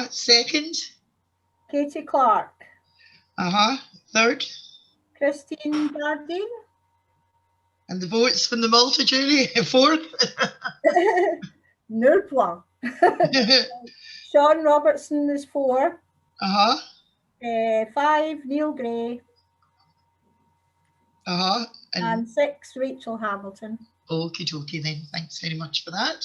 Second? Katie Clark. Third? Christine Jardine. And the votes from the multi-jury? Fourth? Nul point. Sean Robertson is 4. 5, Neil Gray. And 6, Rachael Hamilton. Okie dokie then, thanks very much for that.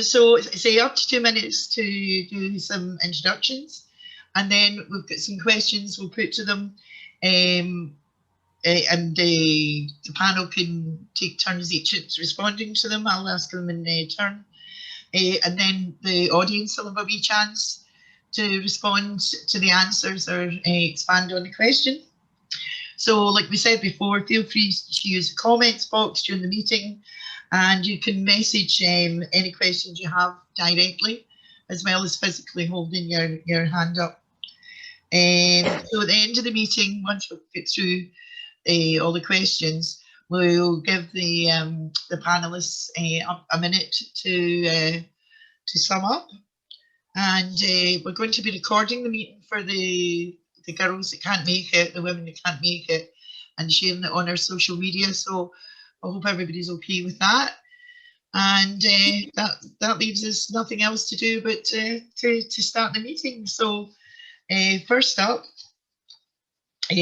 So say up to 2 minutes to do some introductions, and then we've got some questions we'll put to them, and the panel can take turns each at responding to them. I'll ask them in turn, and then the audience will have a wee chance to respond to the answers or expand on the question. So like we said before, feel free to use the comments box during the meeting, and you can message any questions you have directly, as well as physically holding your hand up. So at the end of the meeting, once we get through all the questions, we'll give the panelists a minute to sum up. And we're going to be recording the meeting for the girls that can't make it, the women that can't make it, and sharing it on our social media. So I hope everybody's okay with that. And that leaves us nothing else to do but to start the meeting. So first up, for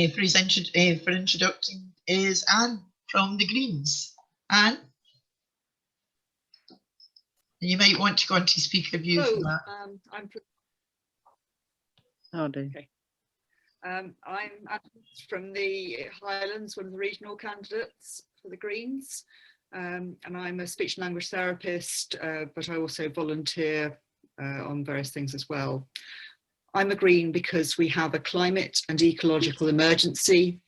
introducing is Anne from the Greens. Anne? You might want to go on to speaker view for that. Okay. I'm from the Highlands, one of the regional candidates for the Greens, and I'm a speech and language therapist, but I also volunteer on various things as well. I'm a Green because we have a climate and ecological emergency,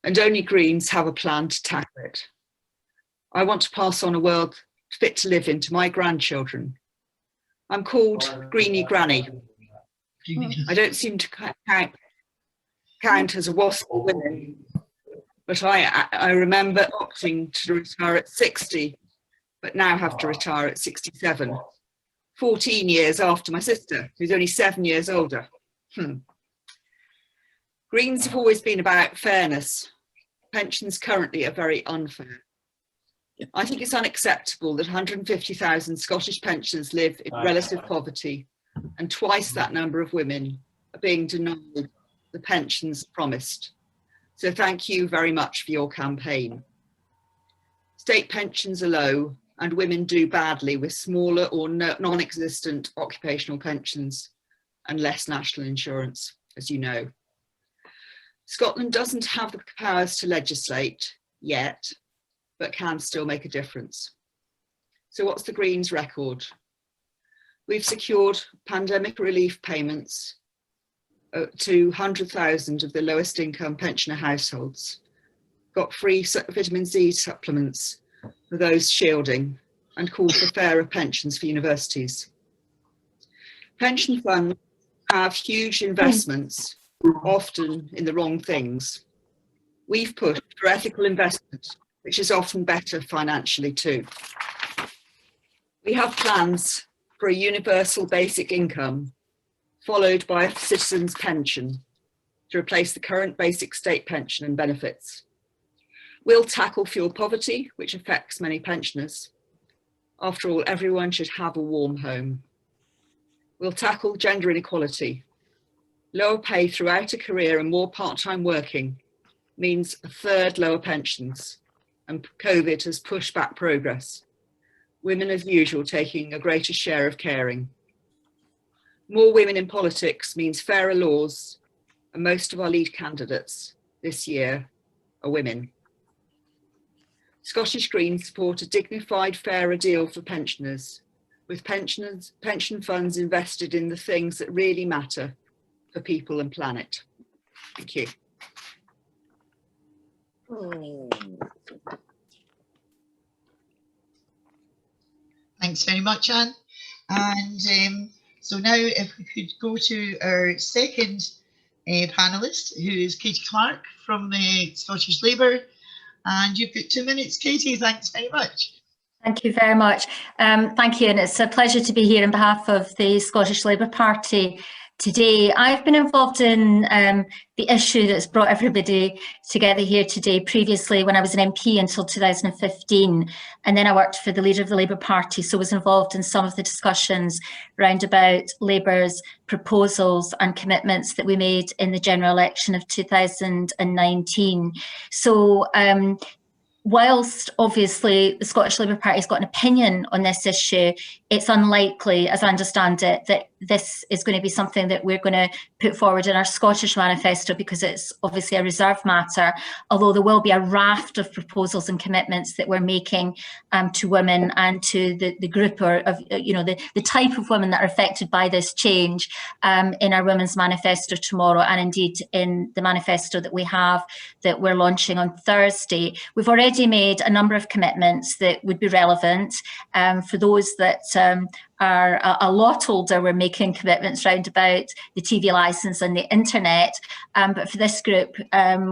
and only Greens have a plan to tackle it. I want to pass on a world fit to live in to my grandchildren. I'm called Greenie Granny. I don't seem to count as a WASP woman, but I remember opting to retire at 60, but now have to retire at 67, 14 years after my sister, who's only 7 years older. Greens have always been about fairness. Pensions currently are very unfair. I think it's unacceptable that 150,000 Scottish pensioners live in relative poverty, and twice that number of women are being denied the pensions promised. So thank you very much for your campaign. State pensions are low, and women do badly with smaller or non-existent occupational pensions and less national insurance, as you know. Scotland doesn't have the powers to legislate yet, but can still make a difference. So what's the Greens' record? We've secured pandemic relief payments to 100,000 of the lowest income pensioner households, got free vitamin C supplements for those shielding, and called for fairer pensions for universities. Pension funds have huge investments, often in the wrong things. We've pushed for ethical investment, which is often better financially too. We have plans for a universal basic income, followed by a citizen's pension to replace the current basic state pension and benefits. We'll tackle fuel poverty, which affects many pensioners. After all, everyone should have a warm home. We'll tackle gender inequality. Lower pay throughout a career and more part-time working means a third lower pensions, and COVID has pushed back progress. Women, as usual, taking a greater share of caring. More women in politics means fairer laws, and most of our lead candidates this year are women. Scottish Greens support a dignified, fairer deal for pensioners, with pension funds invested in the things that really matter for people and planet. Thank you. Thanks very much, Anne. And so now if we could go to our second panellist, who is Katie Clark from the Scottish Labour. And you've got 2 minutes, Katie. Thanks very much. Thank you very much. Thank you, and it's a pleasure to be here on behalf of the Scottish Labour Party today. I've been involved in the issue that's brought everybody together here today previously when I was an MP until 2015, and then I worked for the leader of the Labour Party, so was involved in some of the discussions round about Labour's proposals and commitments that we made in the general election of 2019. So whilst obviously the Scottish Labour Party has got an opinion on this issue, it's unlikely, as I understand it, that this is going to be something that we're going to put forward in our Scottish manifesto, because it's obviously a reserved matter, although there will be a raft of proposals and commitments that we're making to women and to the group of, you know, the type of women that are affected by this change in our Women's Manifesto tomorrow, and indeed in the manifesto that we have that we're launching on Thursday. We've already made a number of commitments that would be relevant. For those that are a lot older, we're making commitments round about the TV licence and the internet. But for this group,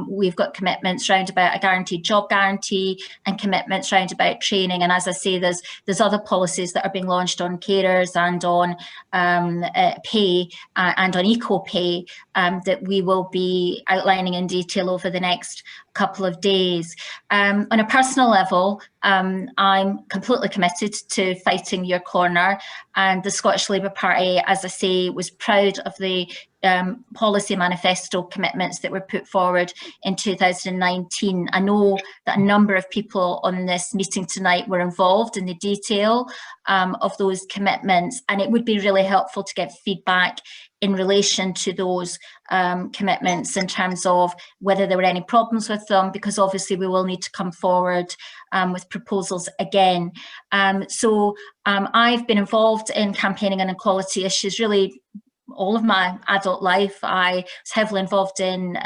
we've got commitments round about a guaranteed job guarantee and commitments round about training. And as I say, there's other policies that are being launched on carers and on pay and on equal pay that we will be outlining in detail over the next couple of days. On a personal level, I'm completely committed to fighting your corner, and the Scottish Labour Party, as I say, was proud of the policy manifesto commitments that were put forward in 2019. I know that a number of people on this meeting tonight were involved in the detail of those commitments, and it would be really helpful to get feedback in relation to those commitments in terms of whether there were any problems with them, because obviously we will need to come forward with proposals again. So I've been involved in campaigning on equality issues really all of my adult life. I was heavily involved in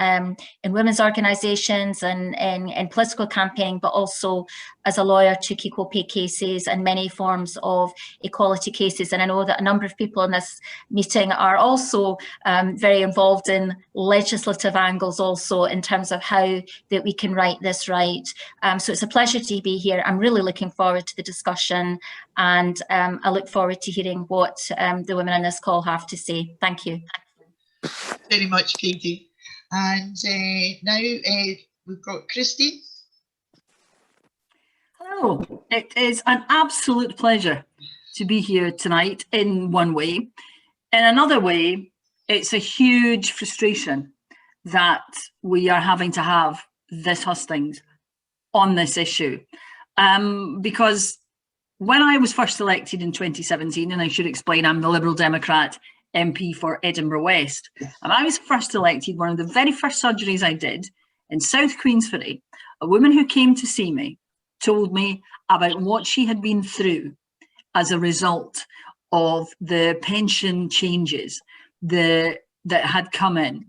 women's organisations and in political campaigning, but also as a lawyer took equal pay cases and many forms of equality cases. And I know that a number of people in this meeting are also very involved in legislative angles also in terms of how that we can right this right. So it's a pleasure to be here. I'm really looking forward to the discussion, and I look forward to hearing what the women on this call have to say. Thank you. Very much, Katie. And now we've got Christy. Hello, it is an absolute pleasure to be here tonight in one way. In another way, it's a huge frustration that we are having to have this hustings on this issue. Because when I was first elected in 2017, and I should explain, I'm the Liberal Democrat MP for Edinburgh West, and I was first elected, one of the very first surgeries I did in South Queensferry, a woman who came to see me told me about what she had been through as a result of the pension changes that had come in.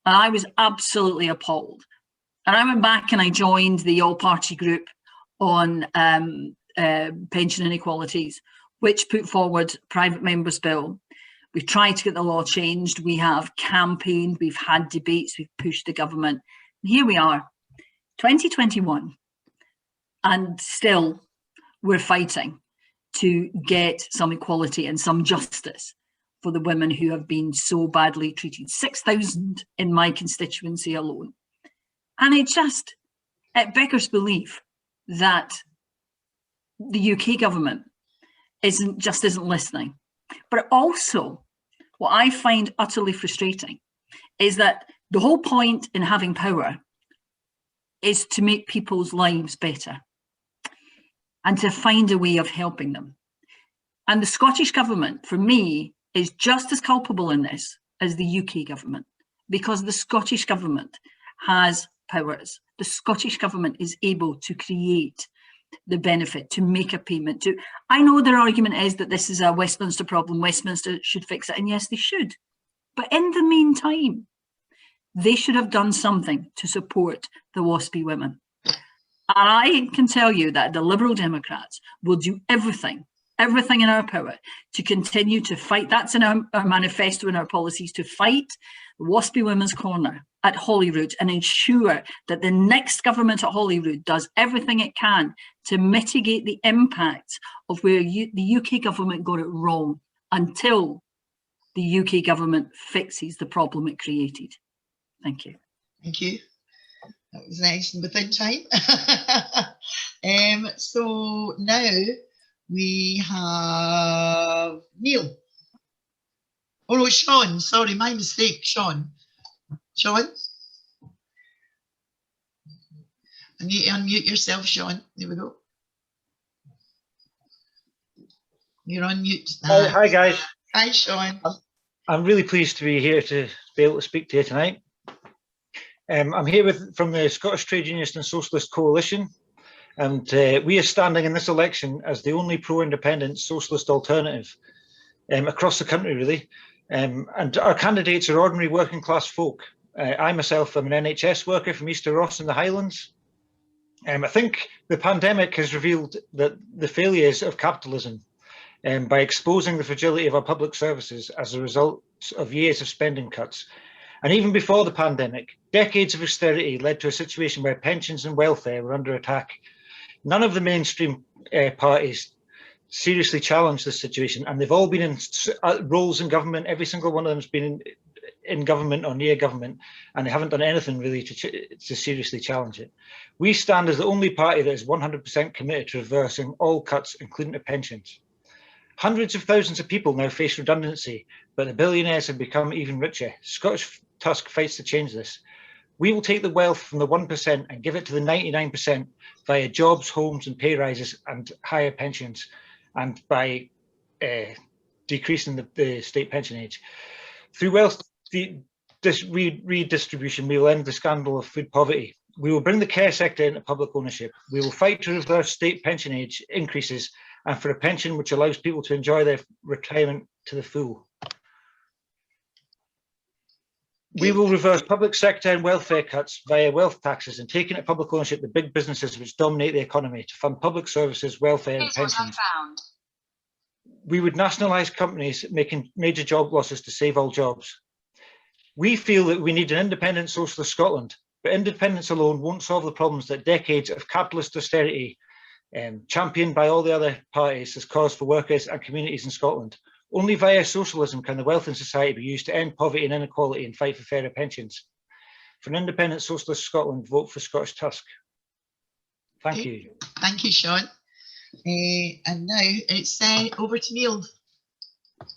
And I was absolutely appalled. And I went back and I joined the all-party group on pension inequalities, which put forward a private member's bill. We've tried to get the law changed. We have campaigned, we've had debates, we've pushed the government. And here we are, 2021. And still, we're fighting to get some equality and some justice for the women who have been so badly treated. 6,000 in my constituency alone. And it beggars belief that the UK government isn't listening. But also, what I find utterly frustrating is that the whole point in having power is to make people's lives better and to find a way of helping them. And the Scottish government, for me, is just as culpable in this as the UK government, because the Scottish government has powers. The Scottish government is able to create the benefit, to make a payment. I know their argument is that this is a Westminster problem, Westminster should fix it, and yes, they should. But in the meantime, they should have done something to support the WASPI women. I can tell you that the Liberal Democrats will do everything in our power to continue to fight. That's in our manifesto and our policies, to fight the WASPI Women's Corner at Holyrood and ensure that the next government at Holyrood does everything it can to mitigate the impact of where the UK government got it wrong until the UK government fixes the problem it created. Thank you. Thank you. That was nice and within time. So now we have Neil. Oh no, Sean. Sorry, my mistake, Sean. Sean? I need to unmute yourself, Sean. There we go. You're on mute. Hi guys. Hi, Sean. I'm really pleased to be here to be able to speak to you tonight. I'm here from the Scottish Trade Unionist and Socialist Coalition, and we are standing in this election as the only pro-independent socialist alternative across the country, really. And our candidates are ordinary working class folk. I myself am an NHS worker from Easter Ross in the Highlands. I think the pandemic has revealed that the failures of capitalism by exposing the fragility of our public services as a result of years of spending cuts. And even before the pandemic, decades of austerity led to a situation where pensions and welfare were under attack. None of the mainstream parties seriously challenged this situation, and they've all been in roles in government. Every single one of them has been in government or near government, and they haven't done anything really to seriously challenge it. We stand as the only party that is 100% committed to reversing all cuts, including to pensions. Hundreds of thousands of people now face redundancy, but the billionaires have become even richer. Scottish Tusk fights to change this. We will take the wealth from the 1% and give it to the 99% via jobs, homes and pay rises and higher pensions, and by decreasing the state pension age. Through wealth redistribution, we will end the scandal of food poverty. We will bring the care sector into public ownership. We will fight to reverse state pension age increases and for a pension which allows people to enjoy their retirement to the full. We will reverse public sector and welfare cuts via wealth taxes and take into public ownership the big businesses which dominate the economy to fund public services, welfare and pensions. We would nationalise companies making major job losses to save all jobs. We feel that we need an independent socialist Scotland, but independence alone won't solve the problems that decades of capitalist austerity championed by all the other parties has caused for workers and communities in Scotland. Only via socialism can the wealth in society be used to end poverty and inequality and fight for fairer pensions. For an independent socialist Scotland, vote for Scottish Tusk. Thank you. Thank you, Sean. And now it's over to Neil.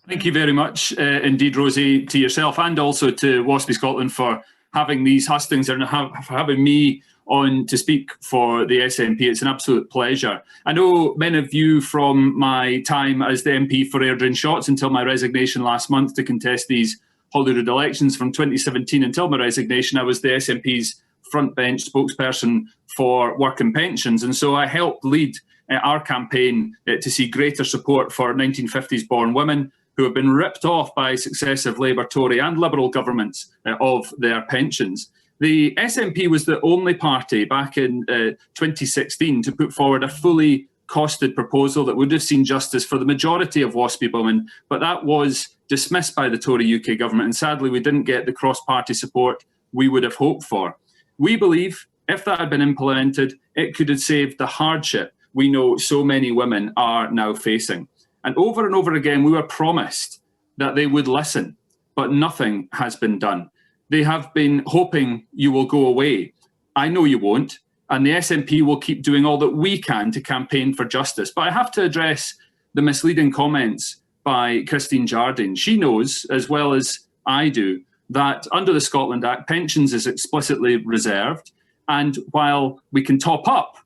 Thank you very much indeed, Rosie, to yourself and also to WASPIscotland for having these hustings and for having me on to speak for the SNP. It's an absolute pleasure. I know many of you from my time as the MP for Jardine Shotts until my resignation last month to contest these Holyrood elections. From 2017 until my resignation, I was the SNP's front bench spokesperson for work and pensions, and so I helped lead our campaign to see greater support for 1950s born women who have been ripped off by successive Labour, Tory and Liberal governments of their pensions. The SNP was the only party back in 2016 to put forward a fully costed proposal that would have seen justice for the majority of WASPI women, but that was dismissed by the Tory UK government, and sadly we didn't get the cross-party support we would have hoped for. We believe if that had been implemented, it could have saved the hardship we know so many women are now facing. And over again, we were promised that they would listen, but nothing has been done. They have been hoping you will go away. I know you won't, and the SNP will keep doing all that we can to campaign for justice. But I have to address the misleading comments by Christine Jardine. She knows, as well as I do, that under the Scotland Act, pensions is explicitly reserved. And while we can top up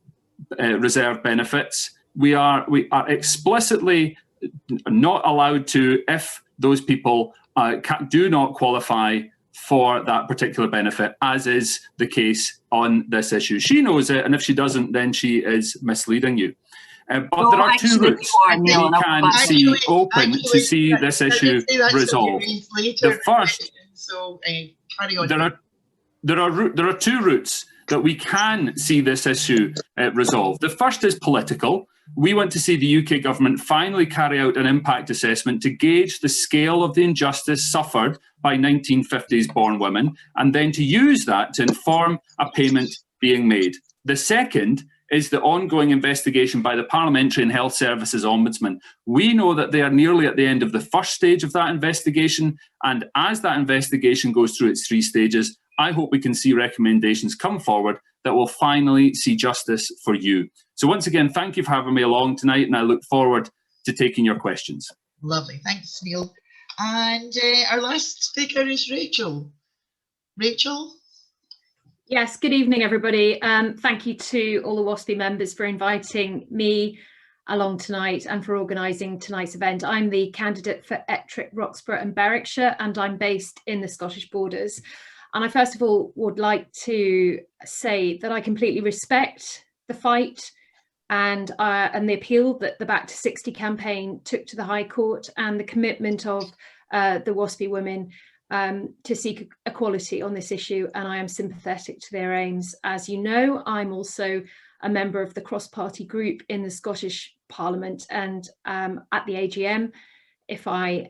reserve benefits, we are explicitly not allowed to if those people do not qualify for that particular benefit, as is the case on this issue. She knows it, and if she doesn't, then she is misleading you. But there are two routes we can see open to see this issue resolved. The first, there are two routes that we can see this issue resolved. The first is political, We want to see the UK government finally carry out an impact assessment to gauge the scale of the injustice suffered by 1950s born women, and then to use that to inform a payment being made. The second is the ongoing investigation by the Parliamentary and Health Services Ombudsman. We know that they are nearly at the end of the first stage of that investigation, and as that investigation goes through its 3 stages, I hope we can see recommendations come forward that will finally see justice for you. So once again, thank you for having me along tonight, and I look forward to taking your questions. Lovely, thanks, Neil. And our last speaker is Rachael. Rachael? Yes, good evening, everybody. Thank you to all the WASPI members for inviting me along tonight and for organising tonight's event. I'm the candidate for Ettrick, Roxburgh and Berwickshire, and I'm based in the Scottish borders. And I first of all would like to say that I completely respect the fight and the appeal that the Back to 60 campaign took to the High Court, and the commitment of the WASPI women to seek equality on this issue, and I am sympathetic to their aims. As you know, I'm also a member of the cross-party group in the Scottish Parliament, and at the AGM, if I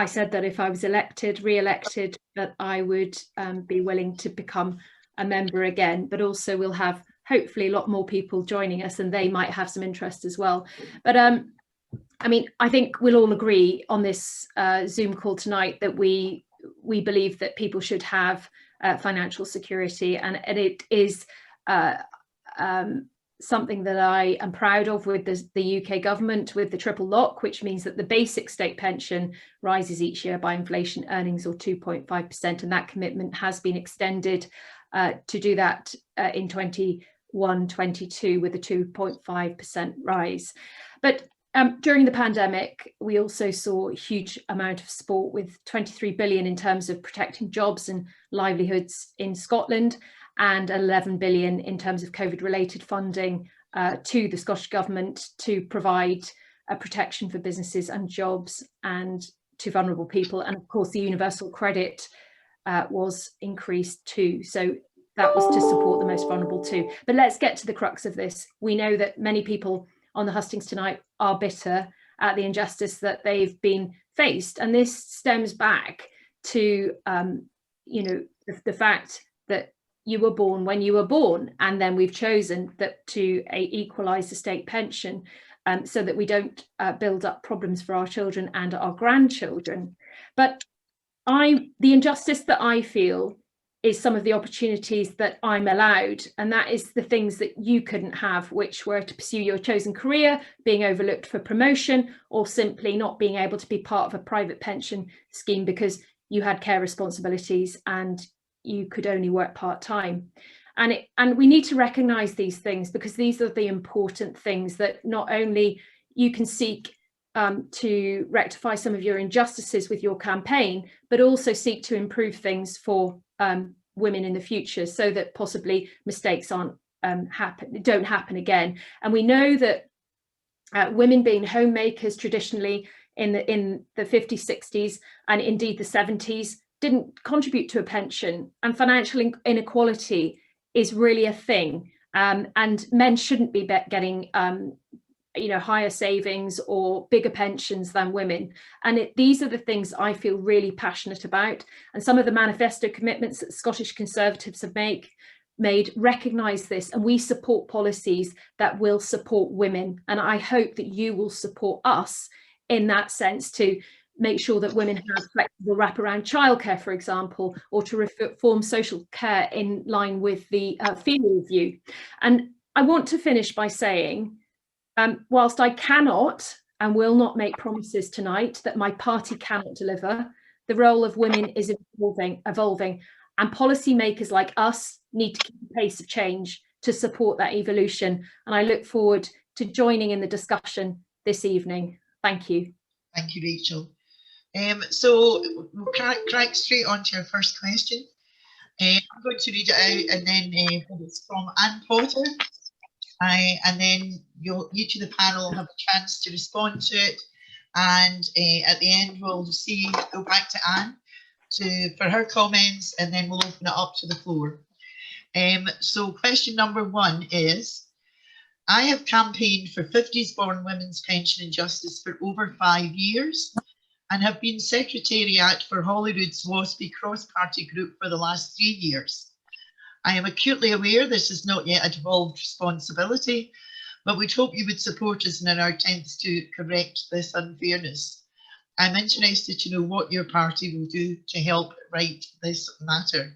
said that if I was re-elected, that I would be willing to become a member again, but also we'll have hopefully a lot more people joining us, and they might have some interest as well. But I mean, I think we'll all agree on this Zoom call tonight that we believe that people should have financial security, and it is something that I am proud of with the UK government, with the triple lock, which means that the basic state pension rises each year by inflation earnings or 2.5%, and that commitment has been extended to do that in 21-22 with a 2.5% rise. But during the pandemic, we also saw a huge amount of support, with 23 billion in terms of protecting jobs and livelihoods in Scotland, and 11 billion in terms of COVID-related funding to the Scottish Government to provide protection for businesses and jobs and to vulnerable people. And of course, the universal credit was increased too. So that was to support the most vulnerable too. But let's get to the crux of this. We know that many people on the hustings tonight are bitter at the injustice that they've been faced. And this stems back to, you know, the fact that you were born when you were born, and then we've chosen that to equalise the state pension so that we don't build up problems for our children and our grandchildren. But the injustice that I feel is some of the opportunities that I'm allowed, and that is the things that you couldn't have, which were to pursue your chosen career, being overlooked for promotion, or simply not being able to be part of a private pension scheme because you had care responsibilities and you could only work part-time. And we need to recognise these things, because these are the important things that not only you can seek to rectify some of your injustices with your campaign, but also seek to improve things for women in the future, so that possibly mistakes don't happen again. And we know that women being homemakers traditionally in the 50s, 60s, and indeed the 70s didn't contribute to a pension, and financial inequality is really a thing. And men shouldn't be getting you know, higher savings or bigger pensions than women. And these are the things I feel really passionate about. And some of the manifesto commitments that Scottish Conservatives have made recognise this, and we support policies that will support women. And I hope that you will support us in that sense, to make sure that women have flexible wraparound childcare, for example, or to reform social care in line with the Feely Review. And I want to finish by saying, whilst I cannot and will not make promises tonight that my party cannot deliver, the role of women is evolving, and policymakers like us need to keep the pace of change to support that evolution. And I look forward to joining in the discussion this evening. Thank you. Thank you, Rachael. So we'll crack straight on to your first question. I'm going to read it out, and then it's from Anne Potter. And then each of the panel will have a chance to respond to it, and at the end we'll go back to Anne for her comments, and then we'll open it up to the floor. So question number 1 is, I have campaigned for 50s born women's pension and justice for over 5 years and have been Secretariat for Holyrood's WASPI cross-party group for the last 3 years. I am acutely aware this is not yet a devolved responsibility, but we'd hope you would support us in our attempts to correct this unfairness. I'm interested to know what your party will do to help right this matter.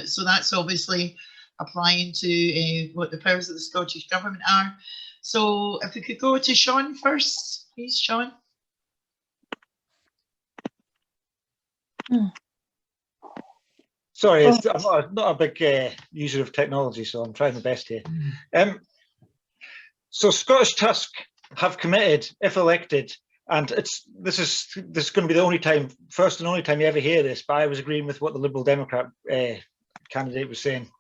So that's obviously applying to what the powers of the Scottish Government are. So if we could go to Sean first, please, Sean. Sorry, I'm not a big user of technology, so I'm trying my best here. So Scottish Tusk have committed, if elected, and this is going to be the only time, first and only time you ever hear this, but I was agreeing with what the Liberal Democrat candidate was saying.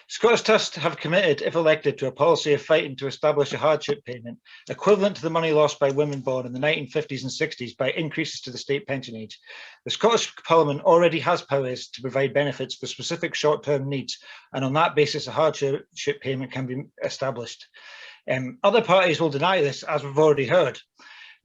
Scottish Tusk have committed, if elected, to a policy of fighting to establish a hardship payment equivalent to the money lost by women born in the 1950s and 60s by increases to the state pension age. The Scottish Parliament already has powers to provide benefits for specific short-term needs, and on that basis, a hardship payment can be established. Other parties will deny this, as we've already heard.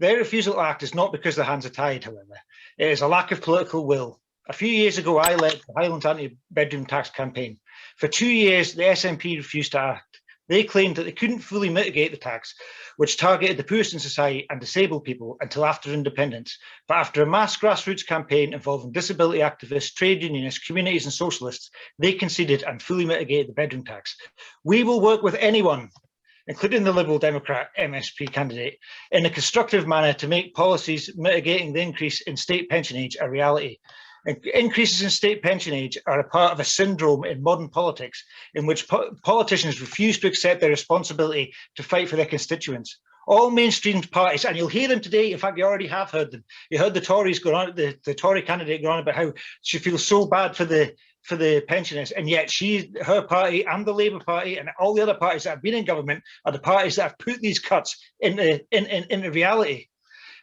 Their refusal to act is not because their hands are tied, however. It is a lack of political will. A few years ago, I led the Highlands anti-bedroom tax campaign. For 2 years, the SNP refused to act. They claimed that they couldn't fully mitigate the tax, which targeted the poorest in society and disabled people until after independence. But after a mass grassroots campaign involving disability activists, trade unionists, communities and socialists, they conceded and fully mitigated the bedroom tax. We will work with anyone, including the Liberal Democrat MSP candidate, in a constructive manner to make policies mitigating the increase in state pension age a reality. Increases in state pension age are a part of a syndrome in modern politics in which politicians refuse to accept their responsibility to fight for their constituents. All mainstream parties, and you'll hear them today, in fact, you already have heard them. You heard the Tories go on, the Tory candidate go on about how she feels so bad for the pensioners, and yet her party and the Labour Party and all the other parties that have been in government are the parties that have put these cuts into reality.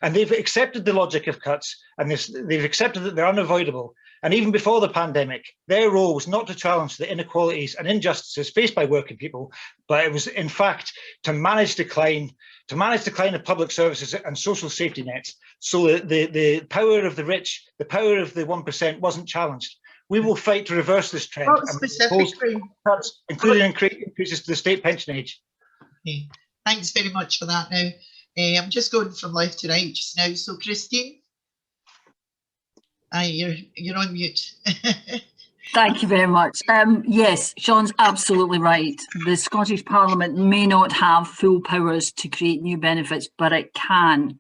And they've accepted the logic of cuts, and they've accepted that they're unavoidable. And even before the pandemic, their role was not to challenge the inequalities and injustices faced by working people, but it was, in fact, to manage decline of public services and social safety nets, so that the power of the rich, the power of the 1% wasn't challenged. We will fight to reverse this trend, What specifically, cuts, including increases to the state pension age. Okay. Thanks very much for that. Now, I'm just going from left to right just now. So, Christine, you're on mute. Thank you very much. Yes, Sean's absolutely right. The Scottish Parliament may not have full powers to create new benefits, but it can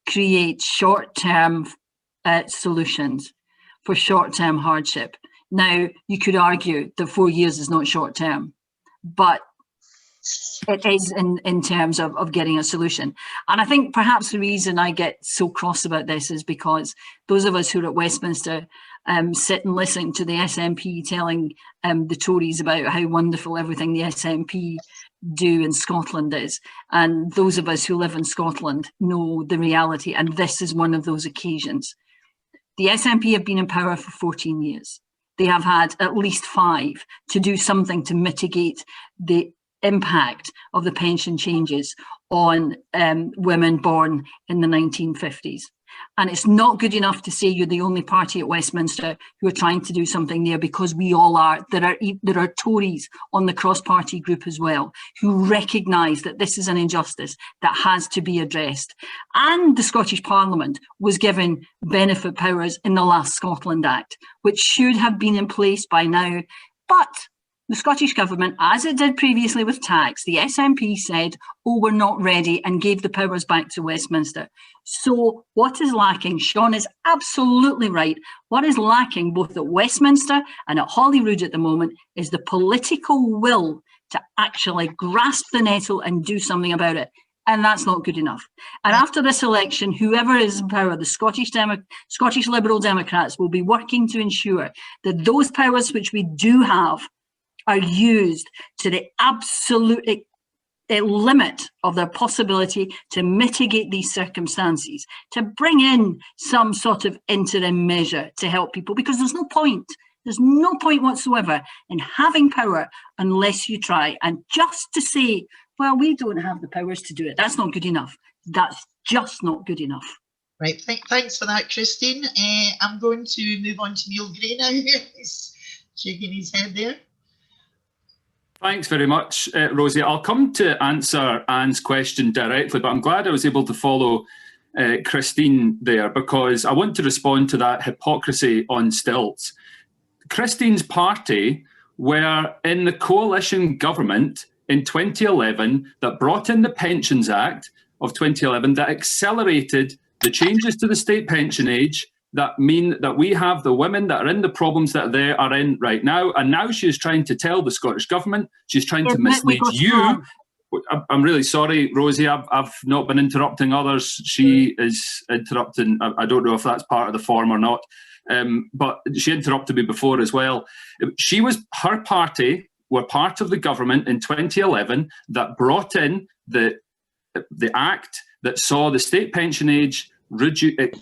create short-term solutions for short-term hardship. Now, you could argue that 4 years is not short-term, but it is in terms of getting a solution. And I think perhaps the reason I get so cross about this is because those of us who are at Westminster sit and listen to the SNP telling the Tories about how wonderful everything the SNP do in Scotland is. And those of us who live in Scotland know the reality, and this is one of those occasions. The SNP have been in power for 14 years. They have had at least 5 to do something to mitigate the impact of the pension changes on women born in the 1950s. And it's not good enough to say you're the only party at Westminster who are trying to do something there, because we all are. There are Tories on the cross-party group as well who recognise that this is an injustice that has to be addressed. And the Scottish Parliament was given benefit powers in the last Scotland Act, which should have been in place by now. But the Scottish Government, as it did previously with tax, the SNP said, oh, we're not ready, and gave the powers back to Westminster. So what is lacking? Sean is absolutely right. What is lacking both at Westminster and at Holyrood at the moment is the political will to actually grasp the nettle and do something about it. And that's not good enough. And after this election, whoever is in power, the Scottish Liberal Democrats will be working to ensure that those powers which we do have are used to the absolute limit of their possibility to mitigate these circumstances, to bring in some sort of interim measure to help people, because there's no point whatsoever in having power unless you try. And just to say well, we don't have the powers to do it. That's not good enough. That's just not good enough. Right, thanks for that, Christine. I'm going to move on to Neil Gray now. He's shaking his head there. Thanks very much, Rosie. I'll come to answer Anne's question directly, but I'm glad I was able to follow Christine there, because I want to respond to that hypocrisy on stilts. Christine's party were in the coalition government in 2011 that brought in the Pensions Act of 2011 that accelerated the changes to the state pension age that mean that we have the women that are in the problems that they are in right now. And now she's trying to tell the Scottish Government, she's trying to mislead you. I'm really sorry, Rosie, I've not been interrupting others. She is interrupting. I don't know if that's part of the form or not, but she interrupted me before as well. Her party were part of the government in 2011 that brought in the act that saw the state pension age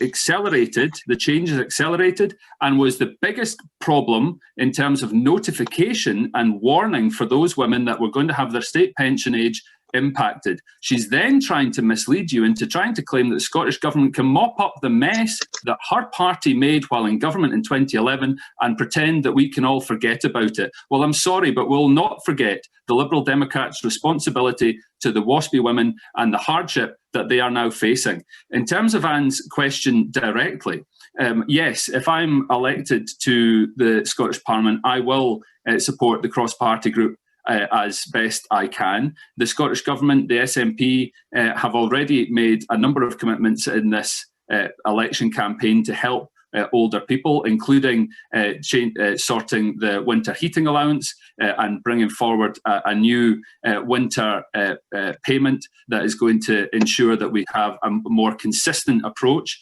accelerated, the changes accelerated, and was the biggest problem in terms of notification and warning for those women that were going to have their state pension age impacted. She's then trying to mislead you into trying to claim that the Scottish Government can mop up the mess that her party made while in government in 2011 and pretend that we can all forget about it. Well, I'm sorry, but we'll not forget the Liberal Democrats' responsibility to the WASPI women and the hardship that they are now facing. In terms of Anne's question directly, yes, if I'm elected to the Scottish Parliament, I will support the cross-party group as best I can. The Scottish Government, the SNP, have already made a number of commitments in this election campaign to help older people, including sorting the winter heating allowance and bringing forward a new winter payment that is going to ensure that we have a more consistent approach.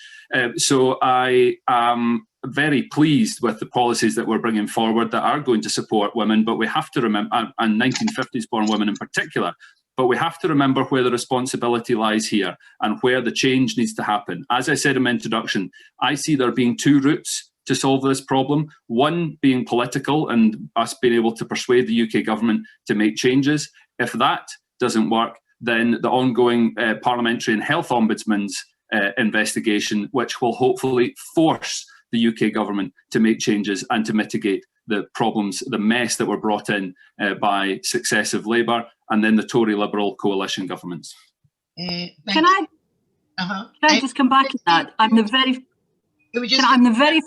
So I am very pleased with the policies that we're bringing forward that are going to support women, but we have to remember, and 1950s born women in particular, but we have to remember where the responsibility lies here and where the change needs to happen. As I said in my introduction, I see there being two routes to solve this problem. One being political and us being able to persuade the UK government to make changes. If that doesn't work, then the ongoing Parliamentary and Health Ombudsman's investigation, which will hopefully force the UK government to make changes and to mitigate the problems, the mess that were brought in by successive Labour and then the Tory Liberal coalition governments. Can I just come back to that? I'm the very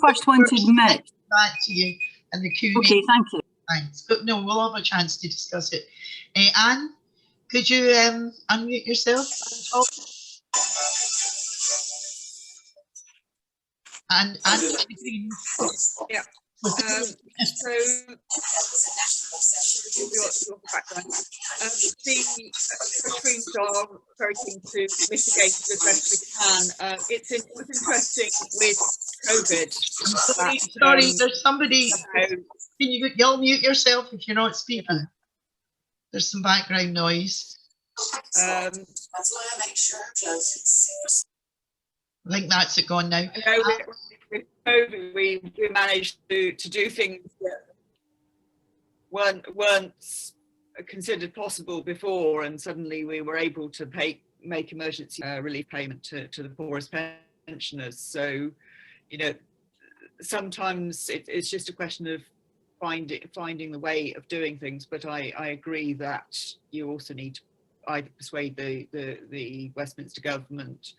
first one to admit. Back to you and the Q&A. Okay, thank you. Thanks, but no, we'll have a chance to discuss it. Anne, could you unmute yourself and talk? And yeah. So your background. The Greens are very keen to mitigate it as best we can. It was interesting with COVID. Sorry, there's somebody. Can you'll mute yourself if you're not speaking? There's some background noise. That's why I make sure I'm close. I think that's it gone now. With COVID, we managed to do things that weren't considered possible before, and suddenly we were able to make emergency relief payment to the poorest pensioners. So, you know, sometimes it's just a question of finding the way of doing things. But I agree that you also need to either persuade the Westminster government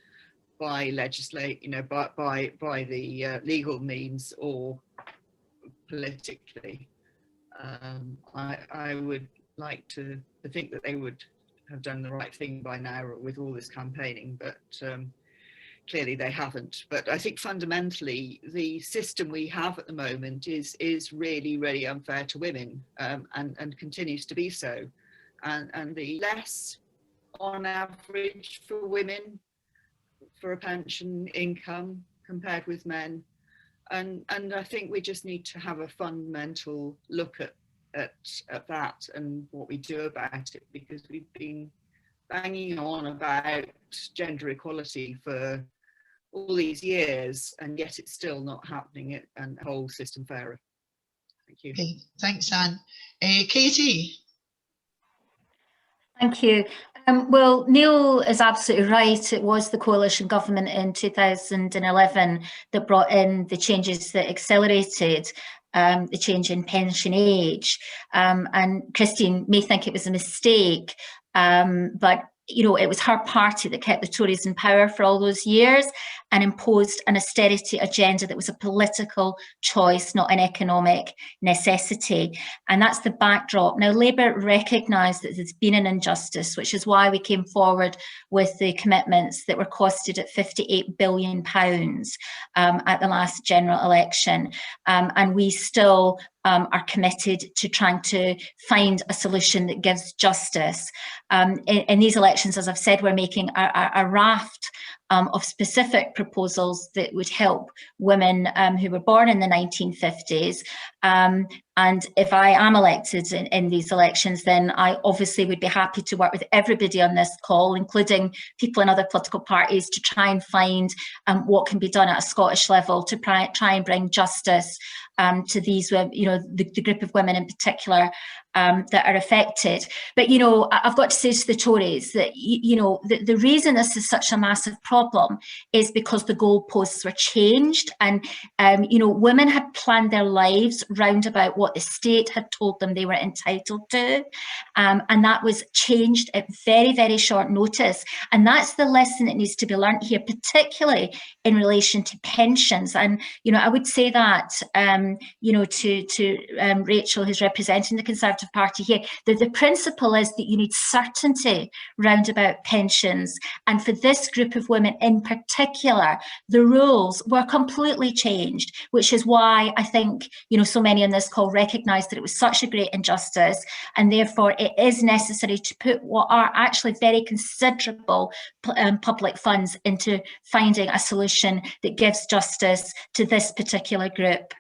by legislate, you know, by the legal means or politically. I would like to think that they would have done the right thing by now with all this campaigning, but clearly they haven't. But I think fundamentally the system we have at the moment is really, really unfair to women, and continues to be so. And the less on average for women for a pension income compared with men, and I think we just need to have a fundamental look at that and what we do about it, because we've been banging on about gender equality for all these years and yet it's still not happening and the whole system fairer. Thank you. Okay, thanks, Anne. Katie. Thank you. Well, Neil is absolutely right. It was the coalition government in 2011 that brought in the changes that accelerated the change in pension age. And Christine may think it was a mistake, but you know, it was her party that kept the Tories in power for all those years and imposed an austerity agenda that was a political choice, not an economic necessity. And that's the backdrop. Now, Labour recognised that there's been an injustice, which is why we came forward with the commitments that were costed at £58 billion at the last general election. And we still are committed to trying to find a solution that gives justice. In these elections, as I've said, we're making a raft of specific proposals that would help women who were born in the 1950s. And if I am elected in these elections, then I obviously would be happy to work with everybody on this call, including people in other political parties, to try and find what can be done at a Scottish level to try and bring justice to these, you know, the group of women in particular that are affected. But, you know, I've got to say to the Tories that, you know, the reason this is such a massive problem is because the goalposts were changed, and, you know, women had planned their lives round about what the state had told them they were entitled to, and that was changed at very, very short notice. And that's the lesson that needs to be learnt here, particularly in relation to pensions. And, you know, I would say that, you know, to Rachel, who's representing the Conservative Party here, that the principle is that you need certainty round about pensions. And for this group of women in particular, the rules were completely changed, which is why I think, you know, so many on this call recognise that it was such a great injustice, and therefore it is necessary to put what are actually very considerable public funds into finding a solution that gives justice to this particular group.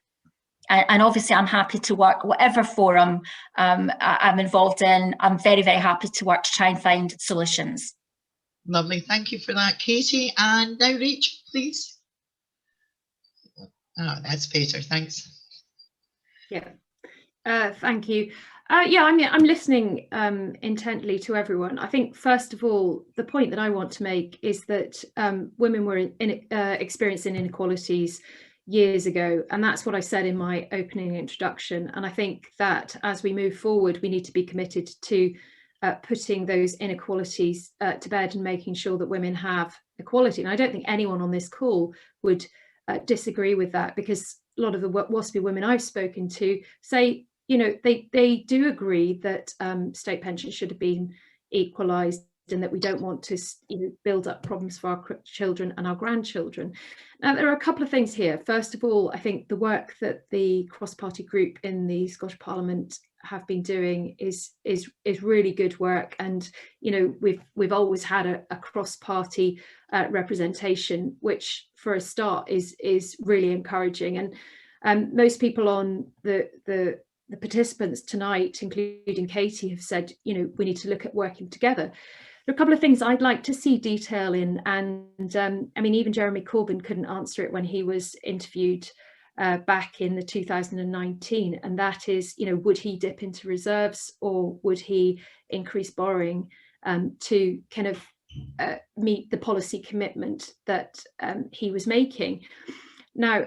And obviously I'm happy to work, whatever forum I'm involved in, I'm very, very happy to work to try and find solutions. Lovely, thank you for that, Katie. And now Rachel, please. Oh, that's better, thanks. Yeah, thank you. Yeah, I'm listening intently to everyone. I think, first of all, the point that I want to make is that women were experiencing inequalities years ago, and that's what I said in my opening introduction. And I think that as we move forward, we need to be committed to putting those inequalities to bed and making sure that women have equality. And I don't think anyone on this call would disagree with that, because a lot of the WASPI women I've spoken to say, you know, they do agree that state pensions should have been equalised, and that we don't want to, you know, build up problems for our children and our grandchildren. Now, there are a couple of things here. First of all, I think the work that the cross-party group in the Scottish Parliament have been doing is really good work, and you know, we've always had a cross-party representation, which for a start is really encouraging. And most people on the participants tonight, including Katie, have said, you know, we need to look at working together. There are a couple of things I'd like to see detail in, and I mean, even Jeremy Corbyn couldn't answer it when he was interviewed back in the 2019, and that is, you know, would he dip into reserves, or would he increase borrowing to kind of meet the policy commitment that he was making. Now,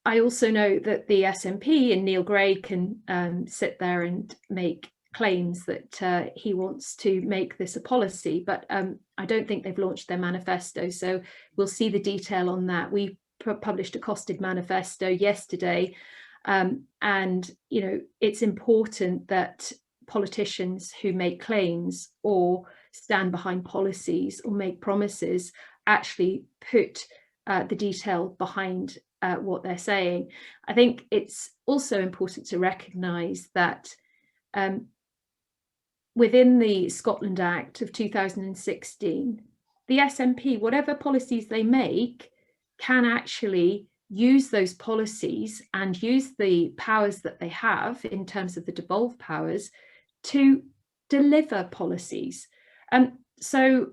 I also know that the SNP and Neil Gray can sit there and make claims that he wants to make this a policy, but I don't think they've launched their manifesto, so we'll see the detail on that. We published a costed manifesto yesterday, and you know, it's important that politicians who make claims or stand behind policies or make promises actually put the detail behind what they're saying. I think it's also important to recognise that within the Scotland Act of 2016, the SNP, whatever policies they make, can actually use those policies and use the powers that they have in terms of the devolved powers to deliver policies. So,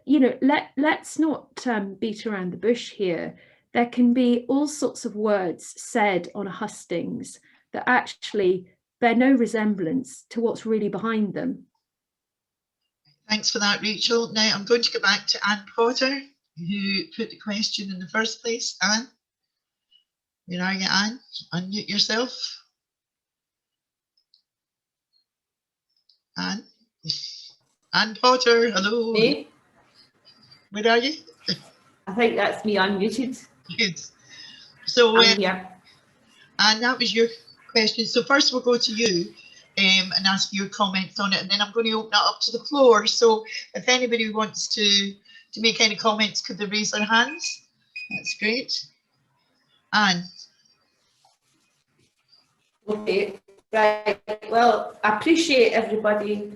you know, let's not beat around the bush here. There can be all sorts of words said on a hustings that actually bear no resemblance to what's really behind them. Thanks for that, Rachel. Now I'm going to go back to Anne Potter, who put the question in the first place. Anne, where are you, Anne? Unmute yourself. Anne? Anne Potter, hello. Me? Where are you? I think that's me unmuted. Good. So, I'm here. and that was your question. So first we'll go to you and ask your comments on it, and then I'm going to open it up to the floor. So if anybody wants to make any comments, could they raise their hands? That's great. Anne. Okay, right. Well, I appreciate everybody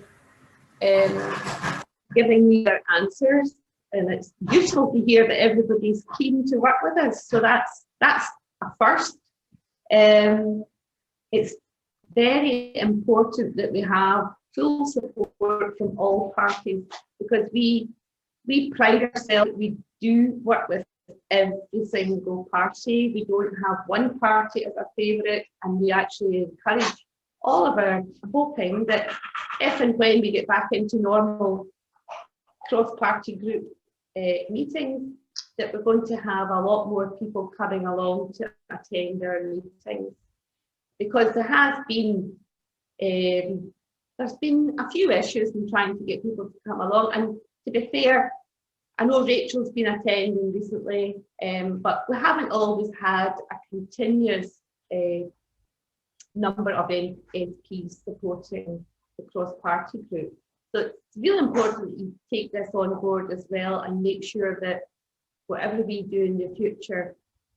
giving me their answers, and it's useful to hear that everybody's keen to work with us. So that's a first. It's very important that we have full support from all parties, because we pride ourselves, we do work with every single party. We don't have one party as a favourite, and we actually encourage all of our, hoping that if and when we get back into normal cross-party group meetings, that we're going to have a lot more people coming along to attend our meetings, because there has been there's been a few issues in trying to get people to come along. And to be fair, I know Rachel's been attending recently, but we haven't always had a continuous number of MPs supporting the cross-party group. So it's really important that you take this on board as well, and make sure that whatever we do in the future,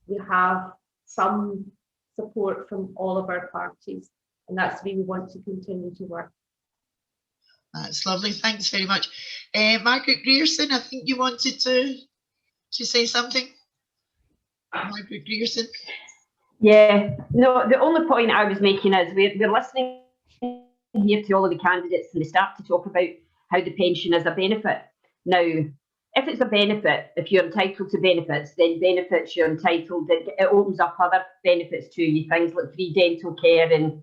we have some support from all of our parties, and that's the way we want to continue to work. That's lovely. Thanks very much. Margaret Grierson, I think you wanted to say something. Margaret Grierson. Yeah, no, the only point I was making is we're listening here to all of the candidates, and they start to talk about how the pension is a benefit. Now, if it's a benefit, if you're entitled to benefits, then benefits you're entitled, it opens up other benefits to you, things like free dental care, and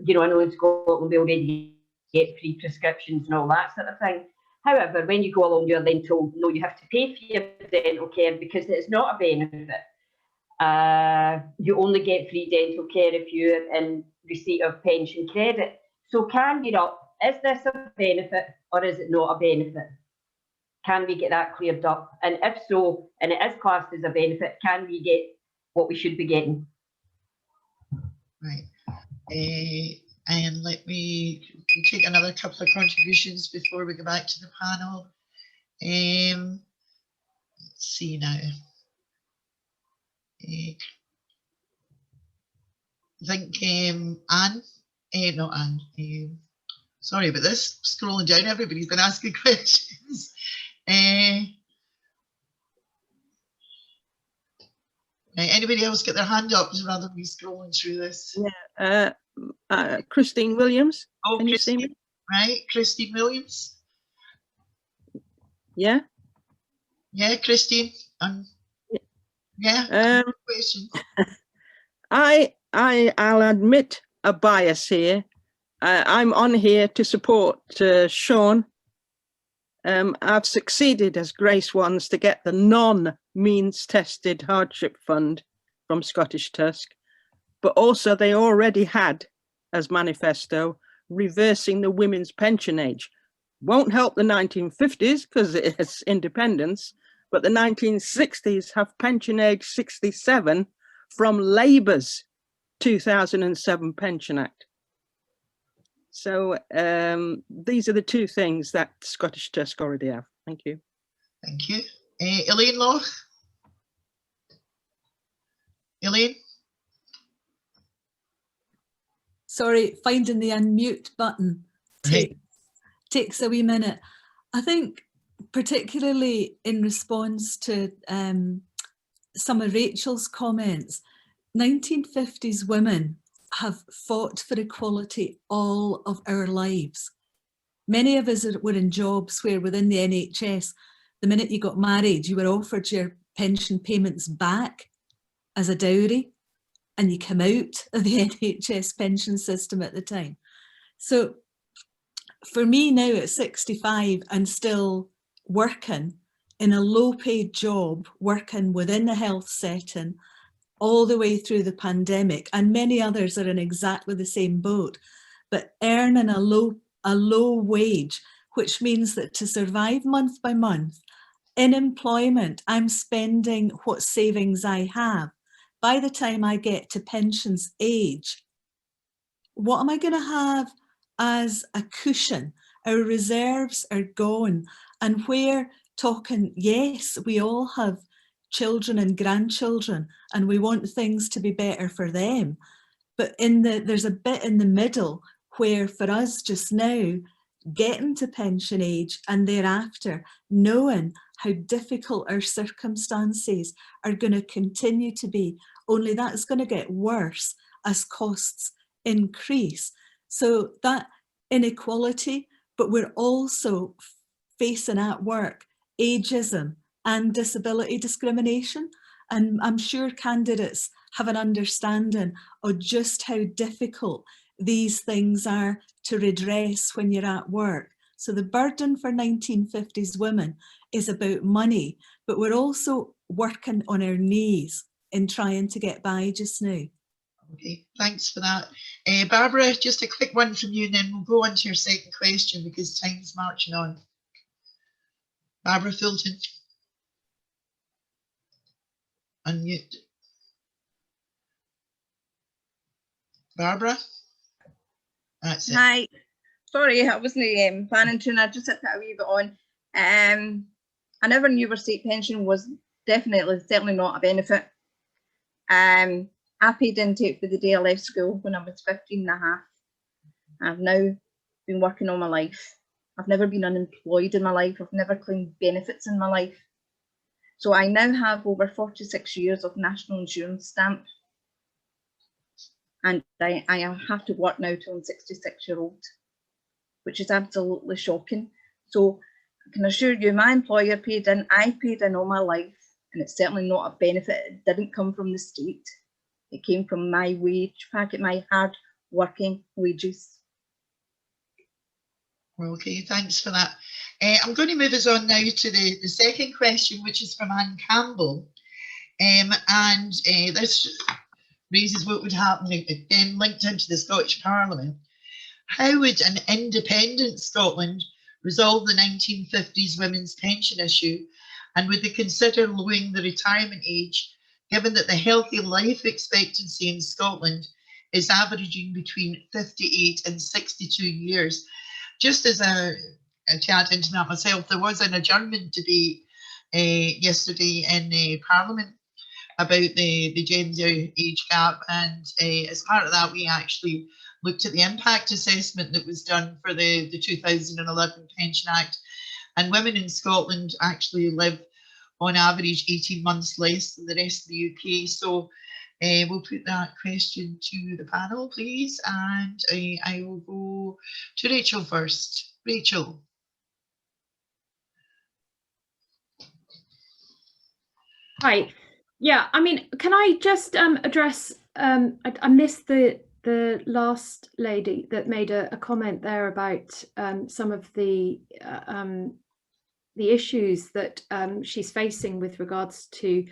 you know, I know in Scotland we already get free prescriptions and all that sort of thing. However, when you go along, you're then told, no, you have to pay for your dental care because it's not a benefit. You only get free dental care if you're in receipt of pension credit. So can we not, is this a benefit or is it not a benefit? Can we get that cleared up? And if so, and it is classed as a benefit, can we get what we should be getting? Right. And let me take another couple of contributions before we go back to the panel. Let's see now. I think Anne, not Anne, sorry about this, scrolling down, everybody's been asking questions. Anybody else get their hand up rather than me scrolling through this? Yeah, Christine Williams. Oh, can Christine, you see me? right, Christine Williams. Yeah. Yeah, Christine. Yeah. Questions. I'll admit a bias here. I'm on here to support Sean. I've succeeded as Grace wants to get the non-means tested hardship fund from Scottish Tusk, but also they already had as manifesto reversing the women's pension age. Won't help the 1950s because it's independence, but the 1960s have pension age 67 from Labour's 2007 Pension Act. So these are the two things that Scottish Tusk already have. Thank you. Thank you. Elaine Loch? Elaine? Sorry, finding the unmute button takes a wee minute. I think particularly in response to some of Rachel's comments, 1950s women have fought for equality all of our lives. Many of us were in jobs where within the NHS, the minute you got married, you were offered your pension payments back as a dowry, and you come out of the NHS pension system at the time. So for me now at 65 and still working in a low-paid job, working within the health setting all the way through the pandemic, and many others are in exactly the same boat, but earning a low wage, which means that to survive month by month in employment, I'm spending what savings I have. By the time I get to pensions age, what am I going to have as a cushion? Our reserves are gone, and we're talking, yes, we all have children and grandchildren and we want things to be better for them, but there's a bit in the middle where for us just now, getting to pension age and thereafter, knowing how difficult our circumstances are going to continue to be, only that's going to get worse as costs increase. So that inequality, but we're also facing at work ageism and disability discrimination. And I'm sure candidates have an understanding of just how difficult these things are to redress when you're at work. So the burden for 1950s women is about money, but we're also working on our knees in trying to get by just now. Okay, thanks for that. Barbara, just a quick one from you and then we'll go on to your second question because time's marching on. Barbara Fulton. Unmute. Barbara? That's it. Hi. Sorry, I wasn't planning to, and I just had to put a wee bit on. I never knew where state pension was certainly not a benefit. I paid into it for the day I left school when I was 15 and a half. I've now been working all my life. I've never been unemployed in my life. I've never claimed benefits in my life. So I now have over 46 years of national insurance stamp. And I have to work now till I'm 66-year-old, which is absolutely shocking. So I can assure you, my employer paid in, I paid in all my life, and it's certainly not a benefit. It didn't come from the state. It came from my wage packet, my hard working wages. Okay, thanks for that. I'm going to move us on now to the second question, which is from Anne Campbell. This raises what would happen again linked into the Scottish Parliament. How would an independent Scotland resolve the 1950s women's pension issue, and would they consider lowering the retirement age, given that the healthy life expectancy in Scotland is averaging between 58 and 62 years? Just as to add into that myself, there was an adjournment debate yesterday in Parliament about the gender age gap, and as part of that we actually looked at the impact assessment that was done for the 2011 Pension Act, and women in Scotland actually live on average 18 months less than the rest of the UK. So we'll put that question to the panel, please, and I will go to Rachael first. Rachael. Hi. Yeah, I mean, can I just address, I missed the last lady that made a comment there about some of the issues that she's facing with regards to,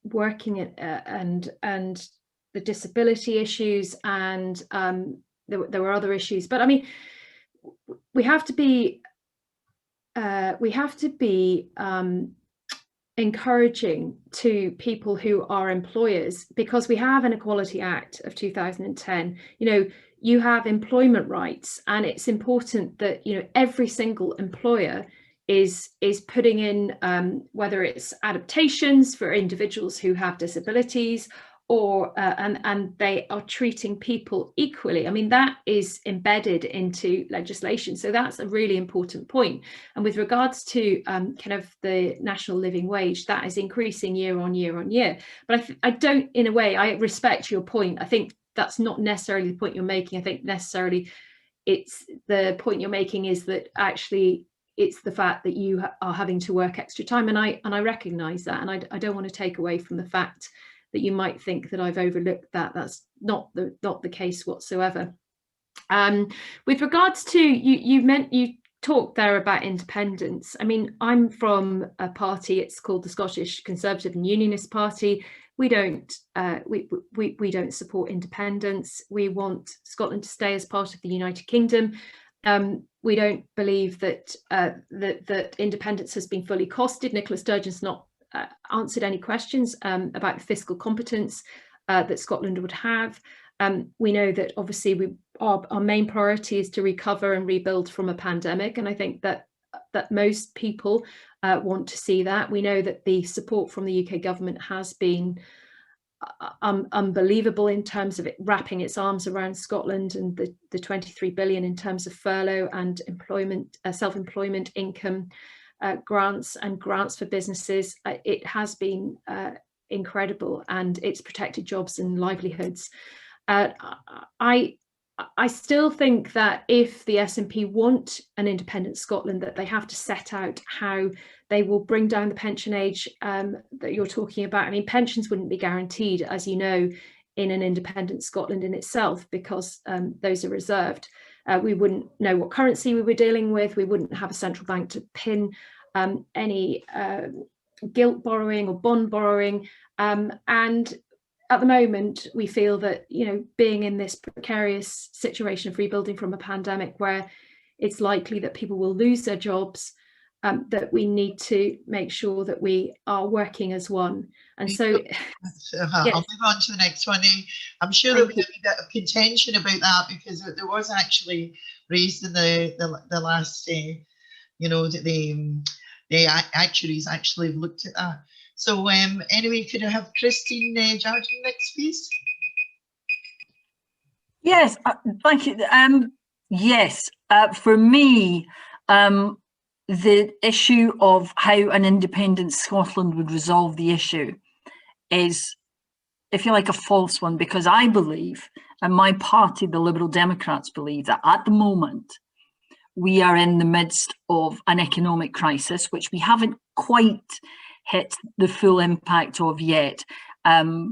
working and the disability issues, and there were other issues. But I mean, we have to be encouraging to people who are employers, because we have an Equality Act of 2010. You have employment rights, and it's important that every single employer is putting in whether it's adaptations for individuals who have disabilities, or and they are treating people equally. I mean, that is embedded into legislation, so that's a really important point. And with regards to kind of the national living wage, that is increasing year on year on year. But I don't, in a way, I respect your point. I think that's not necessarily the point you're making. I think necessarily it's the point you're making is that actually it's the fact that you are having to work extra time, and I recognise that, and I don't want to take away from the fact that you might think that I've overlooked that. That's not the case whatsoever. With regards to you talked there about independence. I mean, I'm from a party. It's called the Scottish Conservative and Unionist Party. We don't support independence. We want Scotland to stay as part of the United Kingdom. We don't believe that that independence has been fully costed. Nicola Sturgeon's not answered any questions about the fiscal competence that Scotland would have. We know that obviously our main priority is to recover and rebuild from a pandemic, and I think that most people want to see that. We know that the support from the UK government has been unbelievable in terms of it wrapping its arms around Scotland, and the 23 billion in terms of furlough and employment, self-employment income grants and grants for businesses. It has been incredible, and it's protected jobs and livelihoods. I still think that if the SNP want an independent Scotland, that they have to set out how they will bring down the pension age that you're talking about. I mean, pensions wouldn't be guaranteed, as you know, in an independent Scotland in itself, because those are reserved. We wouldn't know what currency we were dealing with. We wouldn't have a central bank to pin any gilt borrowing or bond borrowing. And at the moment, we feel that, you know, being in this precarious situation of rebuilding from a pandemic where it's likely that people will lose their jobs, that we need to make sure that we are working as one. And so I'll move on to the next one. I'm sure there'll be a bit of contention about that, because there was actually raised in the last, you know, the actuaries actually have looked at that. So anyway, could I have Christine Jardine next, please? Yes, thank you. Yes, for me, the issue of how an independent Scotland would resolve the issue is, if you like, a false one, because I believe, and my party, the Liberal Democrats, believe that at the moment we are in the midst of an economic crisis, which we haven't quite hit the full impact of yet,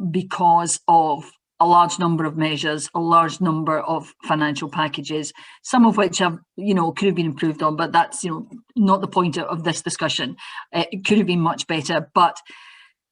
because of a large number of measures, a large number of financial packages, some of which have, you know, could have been improved on, but that's, you know, not the point of this discussion. It could have been much better, but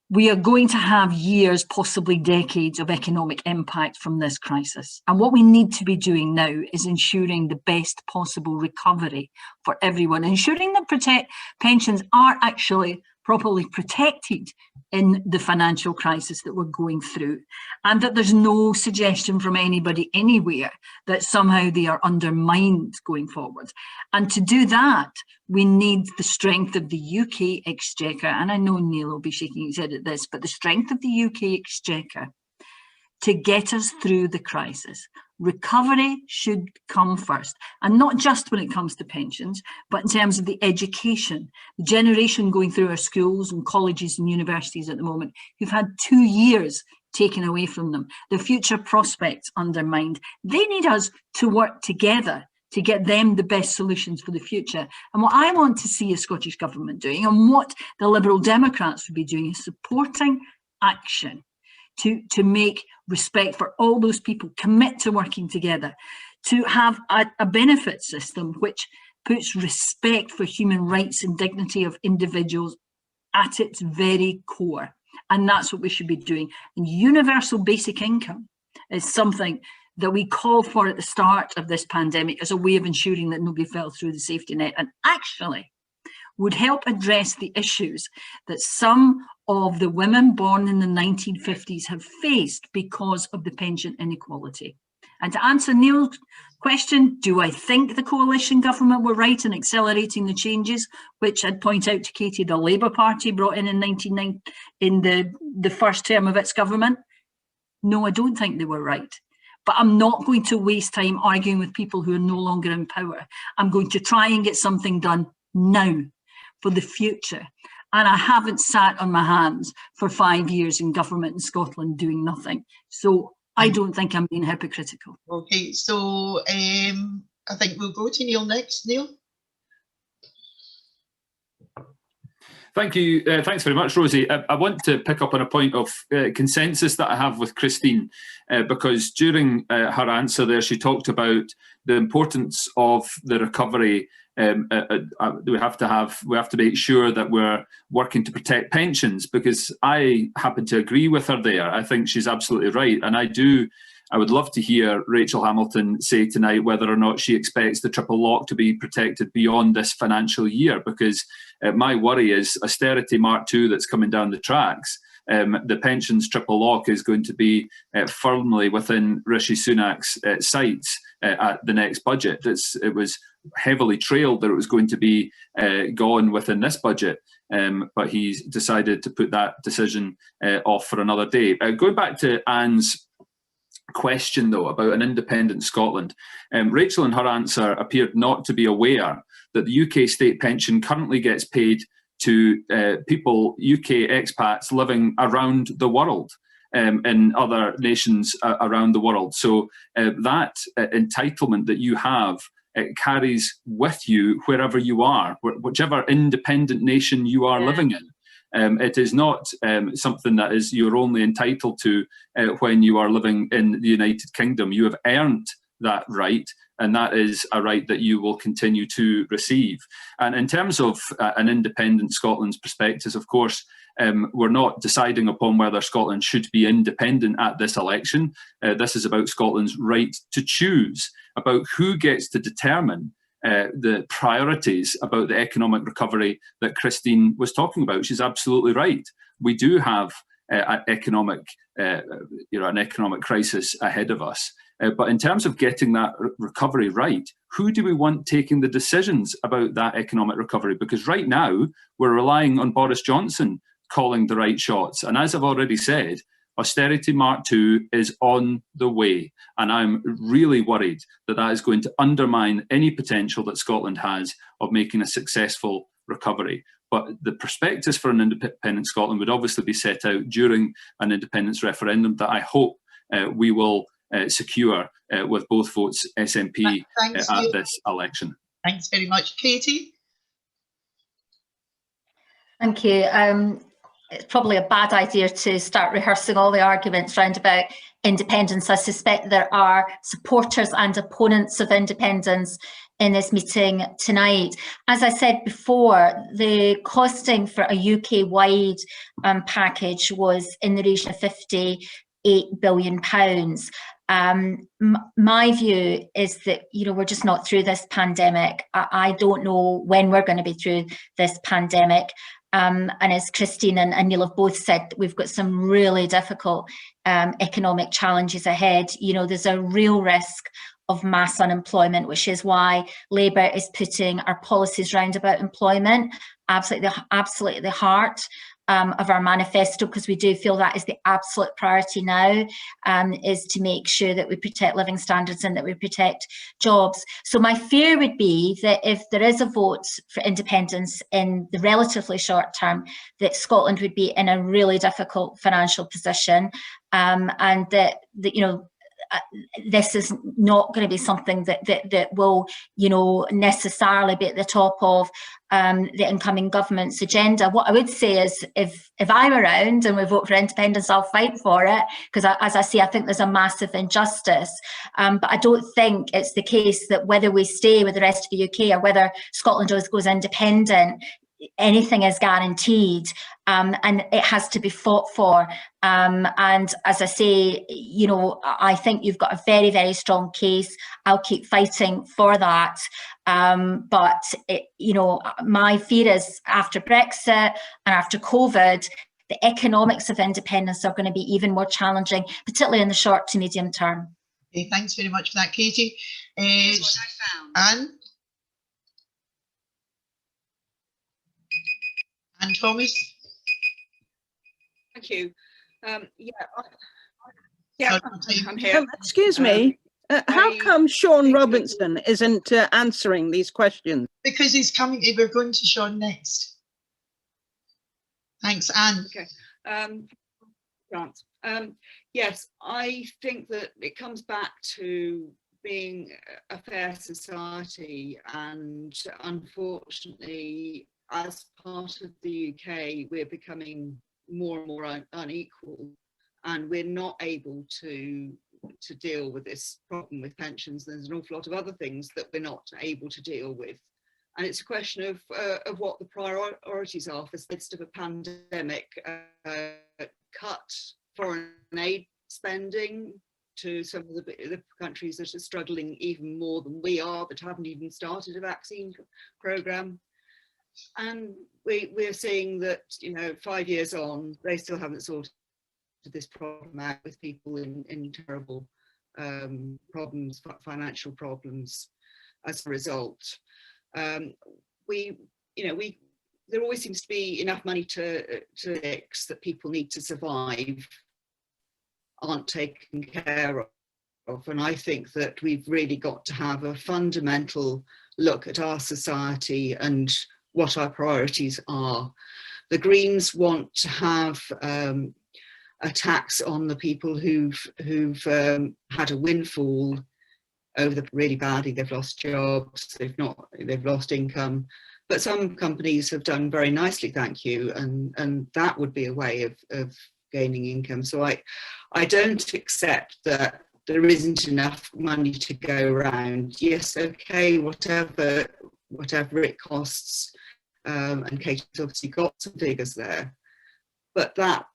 we are going to have years, possibly decades, of economic impact from this crisis. And what we need to be doing now is ensuring the best possible recovery for everyone, ensuring that pensions are actually properly protected in the financial crisis that we're going through, and that there's no suggestion from anybody anywhere that somehow they are undermined going forward. And to do that, we need the strength of the UK Exchequer, and I know Neil will be shaking his head at this, but the strength of the UK Exchequer to get us through the crisis. Recovery should come first, and not just when it comes to pensions, but in terms of the education, the generation going through our schools and colleges and universities at the moment who've had 2 years taken away from them, their future prospects undermined. They need us to work together to get them the best solutions for the future. And what I want to see a Scottish Government doing, and what the Liberal Democrats would be doing, is supporting action to make respect for all those people commit to working together, to have a benefit system which puts respect for human rights and dignity of individuals at its very core. And that's what we should be doing. And universal basic income is something that we called for at the start of this pandemic as a way of ensuring that nobody fell through the safety net, and actually would help address the issues that some of the women born in the 1950s have faced because of the pension inequality. And to answer Neil's question, do I think the coalition government were right in accelerating the changes, which I'd point out to Katie, the Labour Party brought in 1990 in the first term of its government? No, I don't think they were right. But I'm not going to waste time arguing with people who are no longer in power. I'm going to try and get something done now for the future. And I haven't sat on my hands for 5 years in government in Scotland doing nothing. So I don't think I'm being hypocritical. Okay, so I think we'll go to Neil next. Neil? Thank you. Thanks very much, Rosie. I want to pick up on a point of consensus that I have with Christine, because during her answer there, she talked about the importance of the recovery. We have to make sure that we're working to protect pensions, because I happen to agree with her there. I think she's absolutely right, and I would love to hear Rachael Hamilton say tonight whether or not she expects the triple lock to be protected beyond this financial year, because my worry is austerity Mark II that's coming down the tracks. The pensions triple lock is going to be firmly within Rishi Sunak's sights at the next budget. It was heavily trailed that it was going to be gone within this budget, but he's decided to put that decision off for another day. Going back to Anne's question though about an independent Scotland, Rachael in her answer appeared not to be aware that the UK state pension currently gets paid to people, UK expats living around the world, in other nations around the world. So that entitlement that you have, it carries with you wherever you are, whichever independent nation you are living in. It is not something that is you're only entitled to when you are living in the United Kingdom. You have earned that right, and that is a right that you will continue to receive. And in terms of an independent Scotland's perspectives, of course, we're not deciding upon whether Scotland should be independent at this election. This is about Scotland's right to choose, about who gets to determine the priorities about the economic recovery that Christine was talking about. She's absolutely right. We do have an economic crisis ahead of us. But in terms of getting that recovery right, who do we want taking the decisions about that economic recovery? Because right now, we're relying on Boris Johnson calling the right shots. And as I've already said, austerity Mark II is on the way. And I'm really worried that that is going to undermine any potential that Scotland has of making a successful recovery. But the prospectus for an independent Scotland would obviously be set out during an independence referendum that I hope we will secure with both votes SNP at this election. Thanks very much. Katie? Thank you. It's probably a bad idea to start rehearsing all the arguments round about independence. I suspect there are supporters and opponents of independence in this meeting tonight. As I said before, the costing for a UK-wide package was in the region of £58 billion. My view is that, we're just not through this pandemic. I don't know when we're going to be through this pandemic. And as Christine and Neil have both said, we've got some really difficult economic challenges ahead. There's a real risk of mass unemployment, which is why Labour is putting our policies round about employment absolutely at the heart of our manifesto, because we do feel that is the absolute priority now, is to make sure that we protect living standards and that we protect jobs. So my fear would be that if there is a vote for independence in the relatively short term, that Scotland would be in a really difficult financial position, and that this is not going to be something that will, necessarily be at the top of the incoming government's agenda. What I would say is, if I'm around and we vote for independence, I'll fight for it, because as I say, I think there's a massive injustice. But I don't think it's the case that whether we stay with the rest of the UK or whether Scotland goes independent, anything is guaranteed, and it has to be fought for. And as I say, I think you've got a very, very strong case. I'll keep fighting for that. But my fear is after Brexit and after COVID, the economics of independence are going to be even more challenging, particularly in the short to medium term. Okay, thanks very much for that, Katie. Anne? And Thomas? Thank you. I'm here. Excuse me, how come Sean Robertson isn't answering these questions? Because he's coming, we're going to Sean next. Thanks, Anne. Okay. Yes, I think that it comes back to being a fair society, and unfortunately, as part of the UK, we're becoming more and more unequal, and we're not able to deal with this problem with pensions. There's an awful lot of other things that we're not able to deal with. And it's a question of what the priorities are for the midst of a pandemic. Cut foreign aid spending to some of the countries that are struggling even more than we are, that haven't even started a vaccine program. And we're seeing that, you know, 5 years on, they still haven't sorted this problem out, with people in terrible problems, financial problems as a result. There always seems to be enough money to fix that people need to survive aren't taken care of. And I think that we've really got to have a fundamental look at our society and what our priorities are. The Greens want to have a tax on the people who've had a windfall over really badly. They've lost jobs, they've lost income. But some companies have done very nicely, thank you, and that would be a way of gaining income. So I don't accept that there isn't enough money to go around. Yes, okay, whatever it costs, and Katie's obviously got some figures there, but that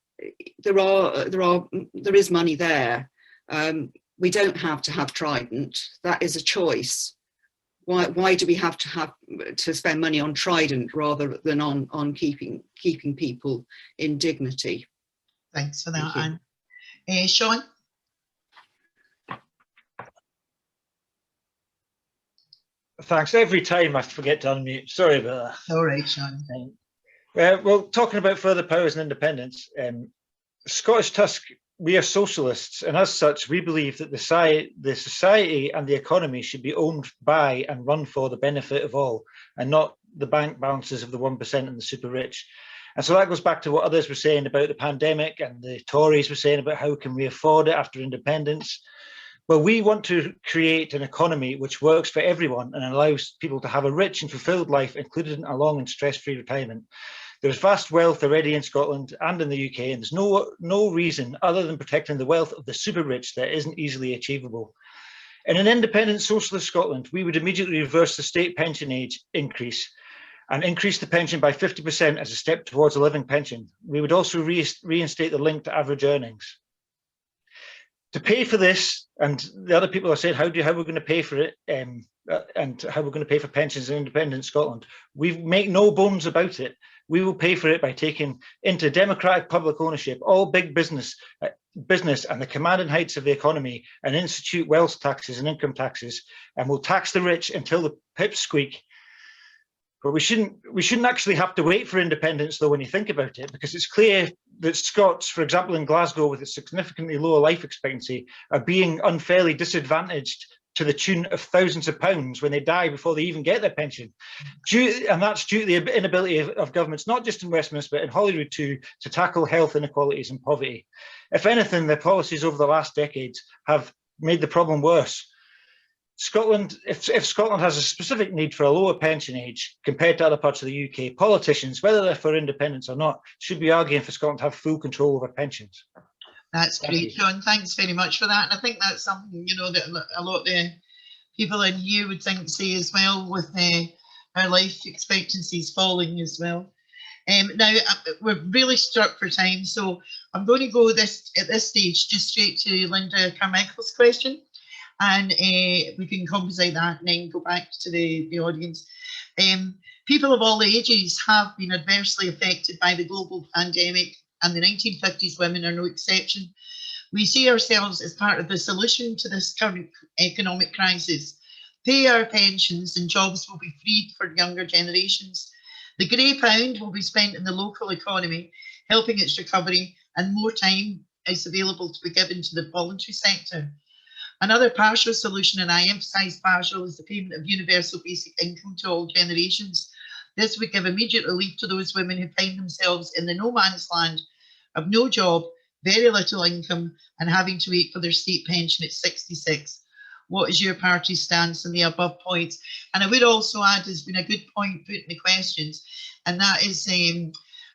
there is money there. We don't have to have Trident. That is a choice. Why do we have to spend money on Trident rather than on keeping people in dignity? Thanks for that, Anne. Sean? Thanks. Every time I forget to unmute. Sorry about that. All right, Sean. Well, talking about further powers and independence, Scottish Tusk, we are socialists, and as such, we believe that the society and the economy should be owned by and run for the benefit of all, and not the bank balances of the 1% and the super rich. And so that goes back to what others were saying about the pandemic, and the Tories were saying about how can we afford it after independence. Well, we want to create an economy which works for everyone and allows people to have a rich and fulfilled life, including a long and stress-free retirement. There's vast wealth already in Scotland and in the UK, and there's no reason other than protecting the wealth of the super rich that isn't easily achievable. In an independent socialist Scotland, we would immediately reverse the state pension age increase and increase the pension by 50% as a step towards a living pension. We would also reinstate the link to average earnings. To pay for this, and the other people are saying, how we're going to pay for it, and how we're going to pay for pensions in independent Scotland, we make no bones about it. We will pay for it by taking into democratic public ownership all big business and the commanding heights of the economy, and institute wealth taxes and income taxes, and we'll tax the rich until the pips squeak. But we shouldn't actually have to wait for independence, though, when you think about it, because it's clear that Scots, for example, in Glasgow, with a significantly lower life expectancy, are being unfairly disadvantaged to the tune of thousands of pounds when they die before they even get their pension. And that's due to the inability of governments, not just in Westminster, but in Holyrood too, to tackle health inequalities and poverty. If anything, their policies over the last decades have made the problem worse. Scotland, if Scotland has a specific need for a lower pension age compared to other parts of the UK, politicians, whether they're for independence or not, should be arguing for Scotland to have full control over pensions. That's great, John. Thanks very much for that. And I think that's something, you know, that a lot of the people in here would say as well, with our life expectancies falling as well. Now, we're really struck for time, so I'm going to go at this stage just straight to Linda Carmichael's question. And we can compensate that and then go back to the audience. People of all ages have been adversely affected by the global pandemic, and the 1950s women are no exception. We see ourselves as part of the solution to this current economic crisis. Pay our pensions and jobs will be freed for younger generations. The grey pound will be spent in the local economy, helping its recovery, and more time is available to be given to the voluntary sector. Another partial solution, and I emphasise partial, is the payment of universal basic income to all generations. This would give immediate relief to those women who find themselves in the no man's land of no job, very little income, and having to wait for their state pension at 66. What is your party's stance on the above points? And I would also add, there's been a good point put in the questions, and that is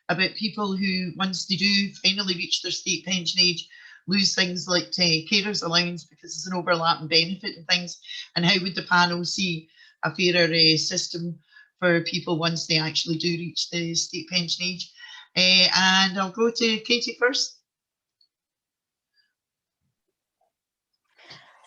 about people who, once they do finally reach their state pension age, lose things like carers allowance because there's an overlapping benefit and things, and how would the panel see a fairer system for people once they actually do reach the state pension age. And I'll go to Katie first.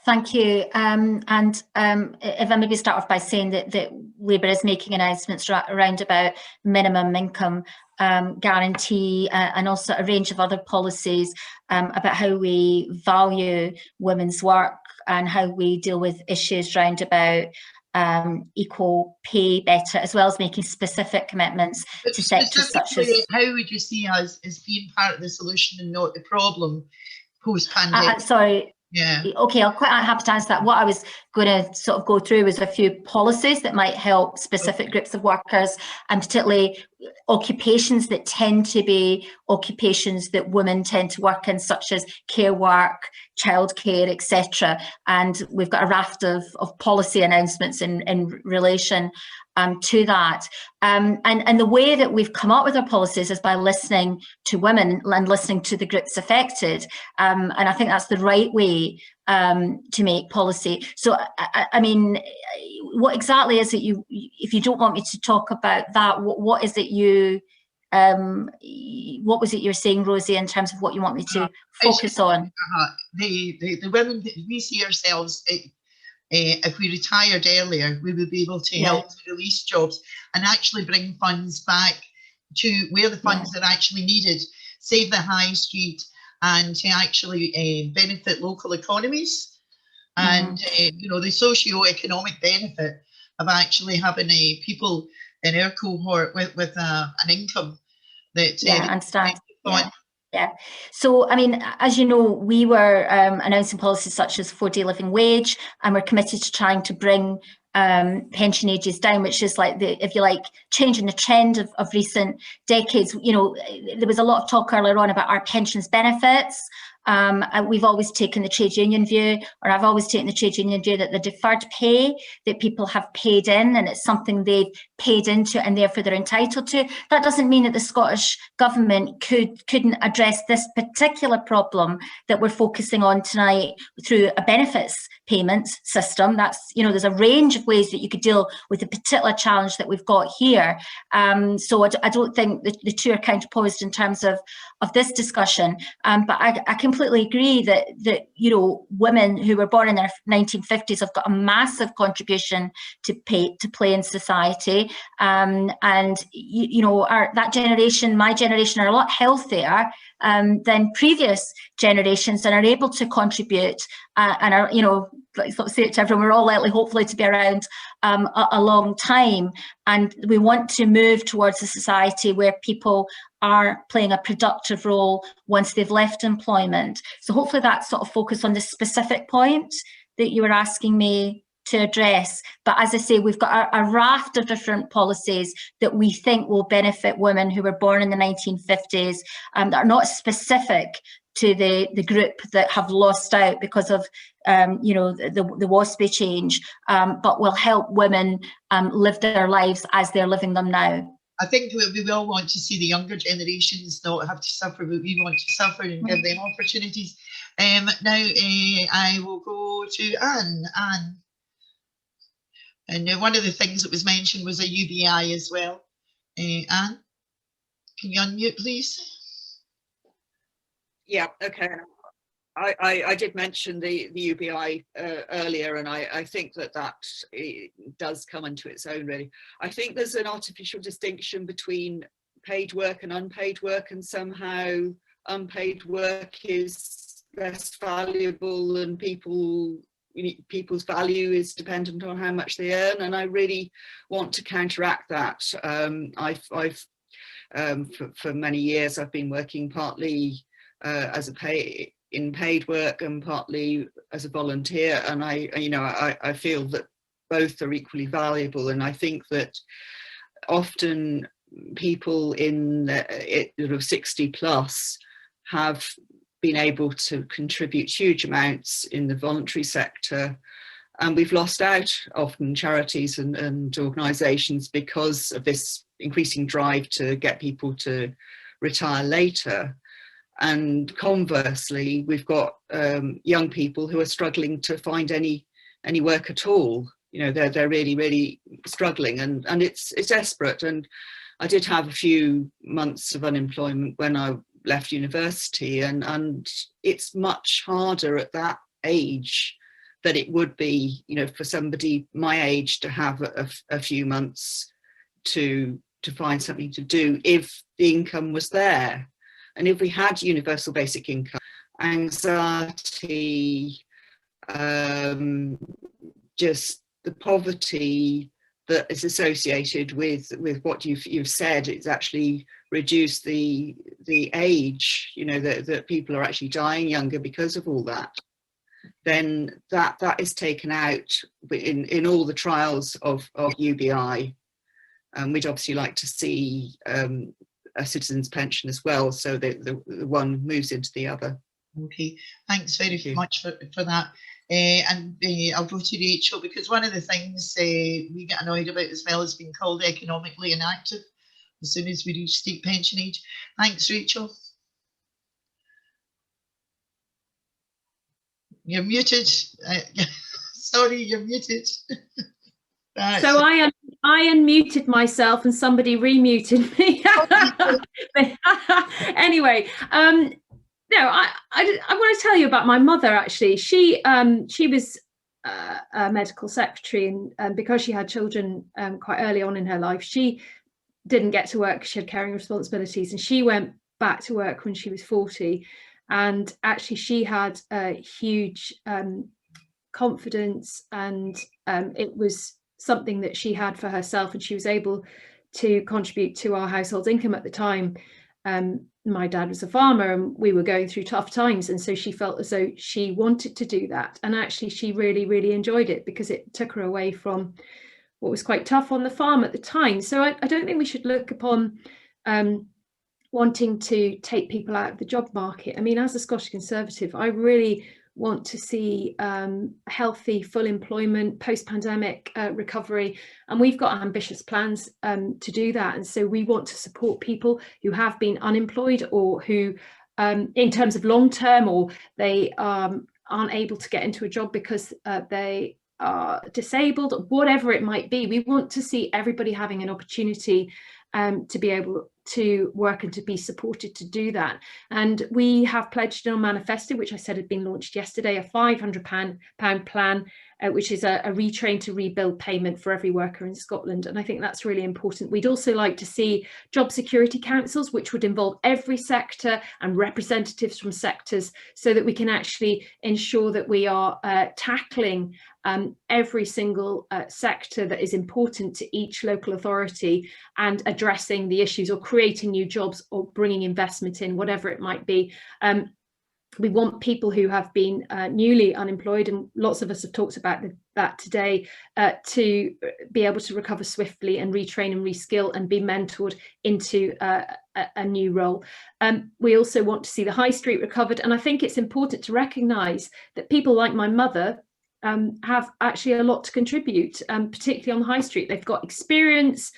Thank you. If I maybe start off by saying that Labour is making announcements around about minimum income guarantee and also a range of other policies about how we value women's work and how we deal with issues round about equal pay better, as well as making specific commitments to sectors such as... How would you see us as being part of the solution and not the problem post-pandemic? Sorry. Yeah. Okay, I'll quite happy to answer that. What I was going to sort of go through was a few policies that might help specific groups of workers, and particularly occupations that tend to be occupations that women tend to work in, such as care work, childcare, etc. And we've got a raft of policy announcements in relation to that. And the way that we've come up with our policies is by listening to women and listening to the groups affected. And I think that's the right way to make policy. So, I mean, what exactly is it if you don't want me to talk about that, what is it what was it you're saying, Rosie, in terms of what you want me to focus on? The women that we see ourselves, if we retired earlier, we would be able to help to release jobs and actually bring funds back to where the funds are actually needed, save the high street, and to actually benefit local economies. And you know, the socio-economic benefit of actually having people in our cohort with an income that I understand. Yeah. So, I mean, as you know, we were announcing policies such as 4-day living wage, and we're committed to trying to bring pension ages down, which is like if you like, changing the trend of recent decades. You know, there was a lot of talk earlier on about our pensions benefits. And we've always taken the trade union view, or I've always taken the trade union view, that the deferred pay that people have paid in, and it's something they've paid into and therefore they're entitled to. That doesn't mean that the Scottish Government couldn't address this particular problem that we're focusing on tonight through a benefits payments system. That's, you know, there's a range of ways that you could deal with the particular challenge that we've got here. So I don't think the two are counterposed in terms of this discussion. But I completely agree that you know, women who were born in their 1950s have got a massive contribution to play in society, and you know, that generation, my generation, are a lot healthier than previous generations and are able to contribute and are, you know, like sort of say it to everyone, we're all likely hopefully to be around a long time, and we want to move towards a society where people are playing a productive role once they've left employment. So hopefully that sort of focus on the specific point that you were asking me to address. But as I say, we've got a raft of different policies that we think will benefit women who were born in the 1950s that are not specific to the group that have lost out because of you know, the WASPI change, but will help women live their lives as they're living them now. I think we all want to see the younger generations not have to suffer, but we want to suffer and give them opportunities. Now I will go to Anne. And one of the things that was mentioned was a UBI as well. Anne, can you unmute, please? Yeah, okay. I did mention the UBI earlier, and I think that does come into its own, really. I think there's an artificial distinction between paid work and unpaid work, and somehow unpaid work is less valuable, and people's value is dependent on how much they earn, and I really want to counteract that. For many years I've been working partly as in paid work and partly as a volunteer, and I feel that both are equally valuable, and I think that often people in sort of 60 plus have been able to contribute huge amounts in the voluntary sector, And we've lost out often charities and organisations because of this increasing drive to get people to retire later. And conversely, we've got young people who are struggling to find any work at all. You know, they're really, really struggling, and it's desperate. And I did have a few months of unemployment when I left university, and it's much harder at that age than it would be, you know, for somebody my age to have a few months to find something to do if the income was there. And if we had universal basic income, anxiety, just the poverty that is associated with what you've said, it's actually reduced the age, you know, that people are actually dying younger because of all that, then that is taken out in all the trials of UBI. We'd obviously like to see a citizen's pension as well, so that the one moves into the other. Okay, thanks very much for that. I'll go to Rachel, because one of the things we get annoyed about as well is being called economically inactive as soon as we reach state pension age. Thanks, Rachel. You're muted. Sorry, you're muted. So I unmuted myself and somebody remuted me. Anyway, no, I want to tell you about my mother. Actually, she was a medical secretary, and because she had children quite early on in her life, she didn't get to work. She had caring responsibilities, and she went back to work when she was 40. And actually, she had a huge confidence, and it was something that she had for herself, and she was able to contribute to our household income at the time. My dad was a farmer, and we were going through tough times, and so she felt as though she wanted to do that, and actually she really, really enjoyed it because it took her away from what was quite tough on the farm at the time. So I don't think we should look upon wanting to take people out of the job market. I mean, as a Scottish Conservative, I really want to see healthy, full employment, post-pandemic recovery, and we've got ambitious plans to do that. And so we want to support people who have been unemployed, or who, in terms of long-term, or they aren't able to get into a job because they are disabled, whatever it might be. We want to see everybody having an opportunity to be able to work and to be supported to do that. And we have pledged in our manifesto, which I said had been launched yesterday, a £500 plan, which is a retrain to rebuild payment for every worker in Scotland. And I think that's really important. We'd also like to see job security councils, which would involve every sector and representatives from sectors, so that we can actually ensure that we are tackling every single sector that is important to each local authority, and addressing the issues, or creating new jobs, or bringing investment in, whatever it might be. We want people who have been newly unemployed, and lots of us have talked about that today, to be able to recover swiftly and retrain and reskill and be mentored into a new role. We also want to see the high street recovered, and I think it's important to recognise that people like my mother have actually a lot to contribute, particularly on the high street. They've got experience,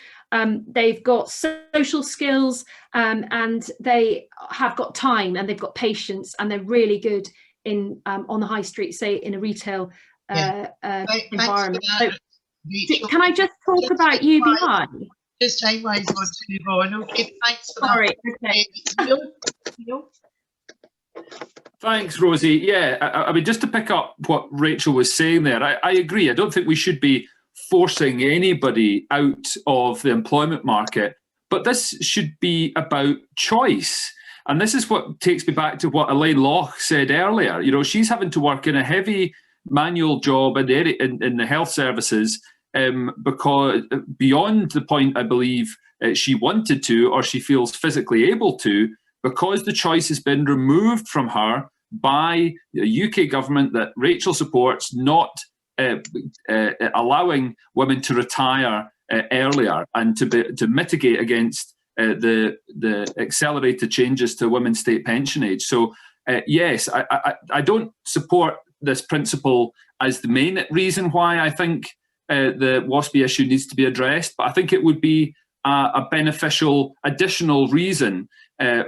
they've got social skills, and they have got time, and they've got patience, and they're really good in on the high street, say in a retail environment. So, can I just talk about UBI? Just time-wise, want to move on. Okay, thanks for Sorry, that. okay. Thanks, Rosie. Yeah, I mean, just to pick up what Rachel was saying there, I agree. I don't think we should be forcing anybody out of the employment market, but this should be about choice. And this is what takes me back to what Elaine Loch said earlier. You know, she's having to work in a heavy manual job in the health services, because beyond the point, I believe, she wanted to, or she feels physically able to, because the choice has been removed from her by the UK government that Rachel supports, not allowing women to retire earlier, and to mitigate against the accelerated changes to women's state pension age. So yes, I don't support this principle as the main reason why I think the WASPI issue needs to be addressed, but I think it would be a beneficial additional reason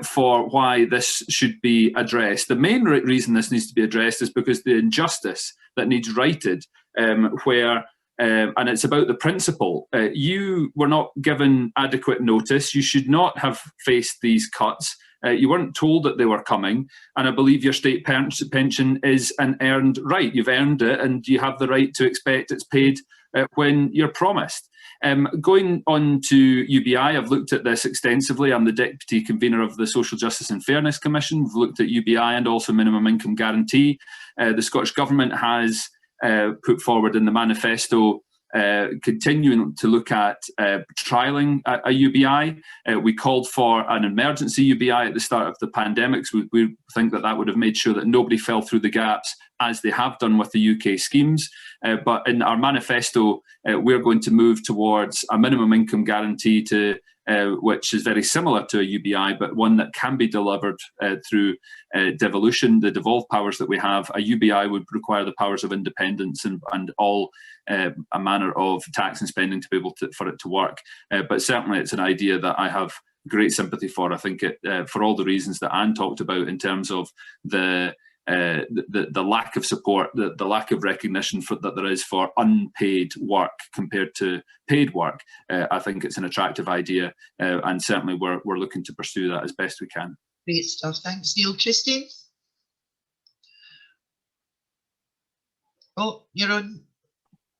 for why this should be addressed. The main reason this needs to be addressed is because the injustice that needs righted, where and it's about the principle. You were not given adequate notice. You should not have faced these cuts. You weren't told that they were coming. And I believe your state pension is an earned right. You've earned it and you have the right to expect it's paid when you're promised. Going on to UBI, I've looked at this extensively. I'm the Deputy Convener of the Social Justice and Fairness Commission. We've looked at UBI and also minimum income guarantee. The Scottish Government has put forward in the manifesto continuing to look at trialling a UBI. We called for an emergency UBI at the start of the pandemic. So we think that that would have made sure that nobody fell through the gaps as they have done with the UK schemes. But in our manifesto, we're going to move towards a minimum income guarantee to which is very similar to a UBI, but one that can be delivered through devolution, the devolved powers that we have. A UBI would require the powers of independence and all a manner of tax and spending to be able for it to work. But certainly it's an idea that I have great sympathy for. I think it, for all the reasons that Anne talked about in terms of the lack of support, the lack of recognition that there is for unpaid work compared to paid work, I think it's an attractive idea, and certainly we're looking to pursue that as best we can. Great stuff, thanks Neil. Christine? Oh, you're on.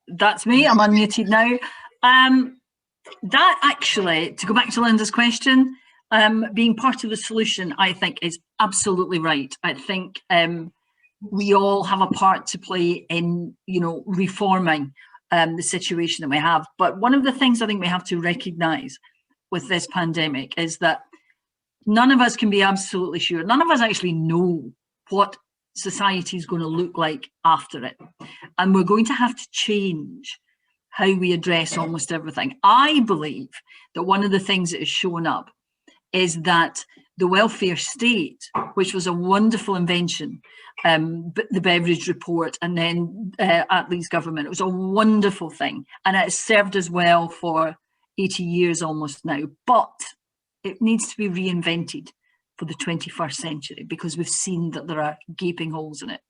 That's me, I'm unmuted now. That actually, to go back to Linda's question, being part of the solution, I think is absolutely right. I think we all have a part to play in, reforming the situation that we have. But one of the things I think we have to recognise with this pandemic is that none of us can be absolutely sure. None of us actually know what society is going to look like after it. And we're going to have to change how we address almost everything. I believe that one of the things that has shown up is that the welfare state, which was a wonderful invention, the Beveridge report and then Attlee's government, it was a wonderful thing. And it's served us well for 80 years almost now, but it needs to be reinvented for the 21st century because we've seen that there are gaping holes in it.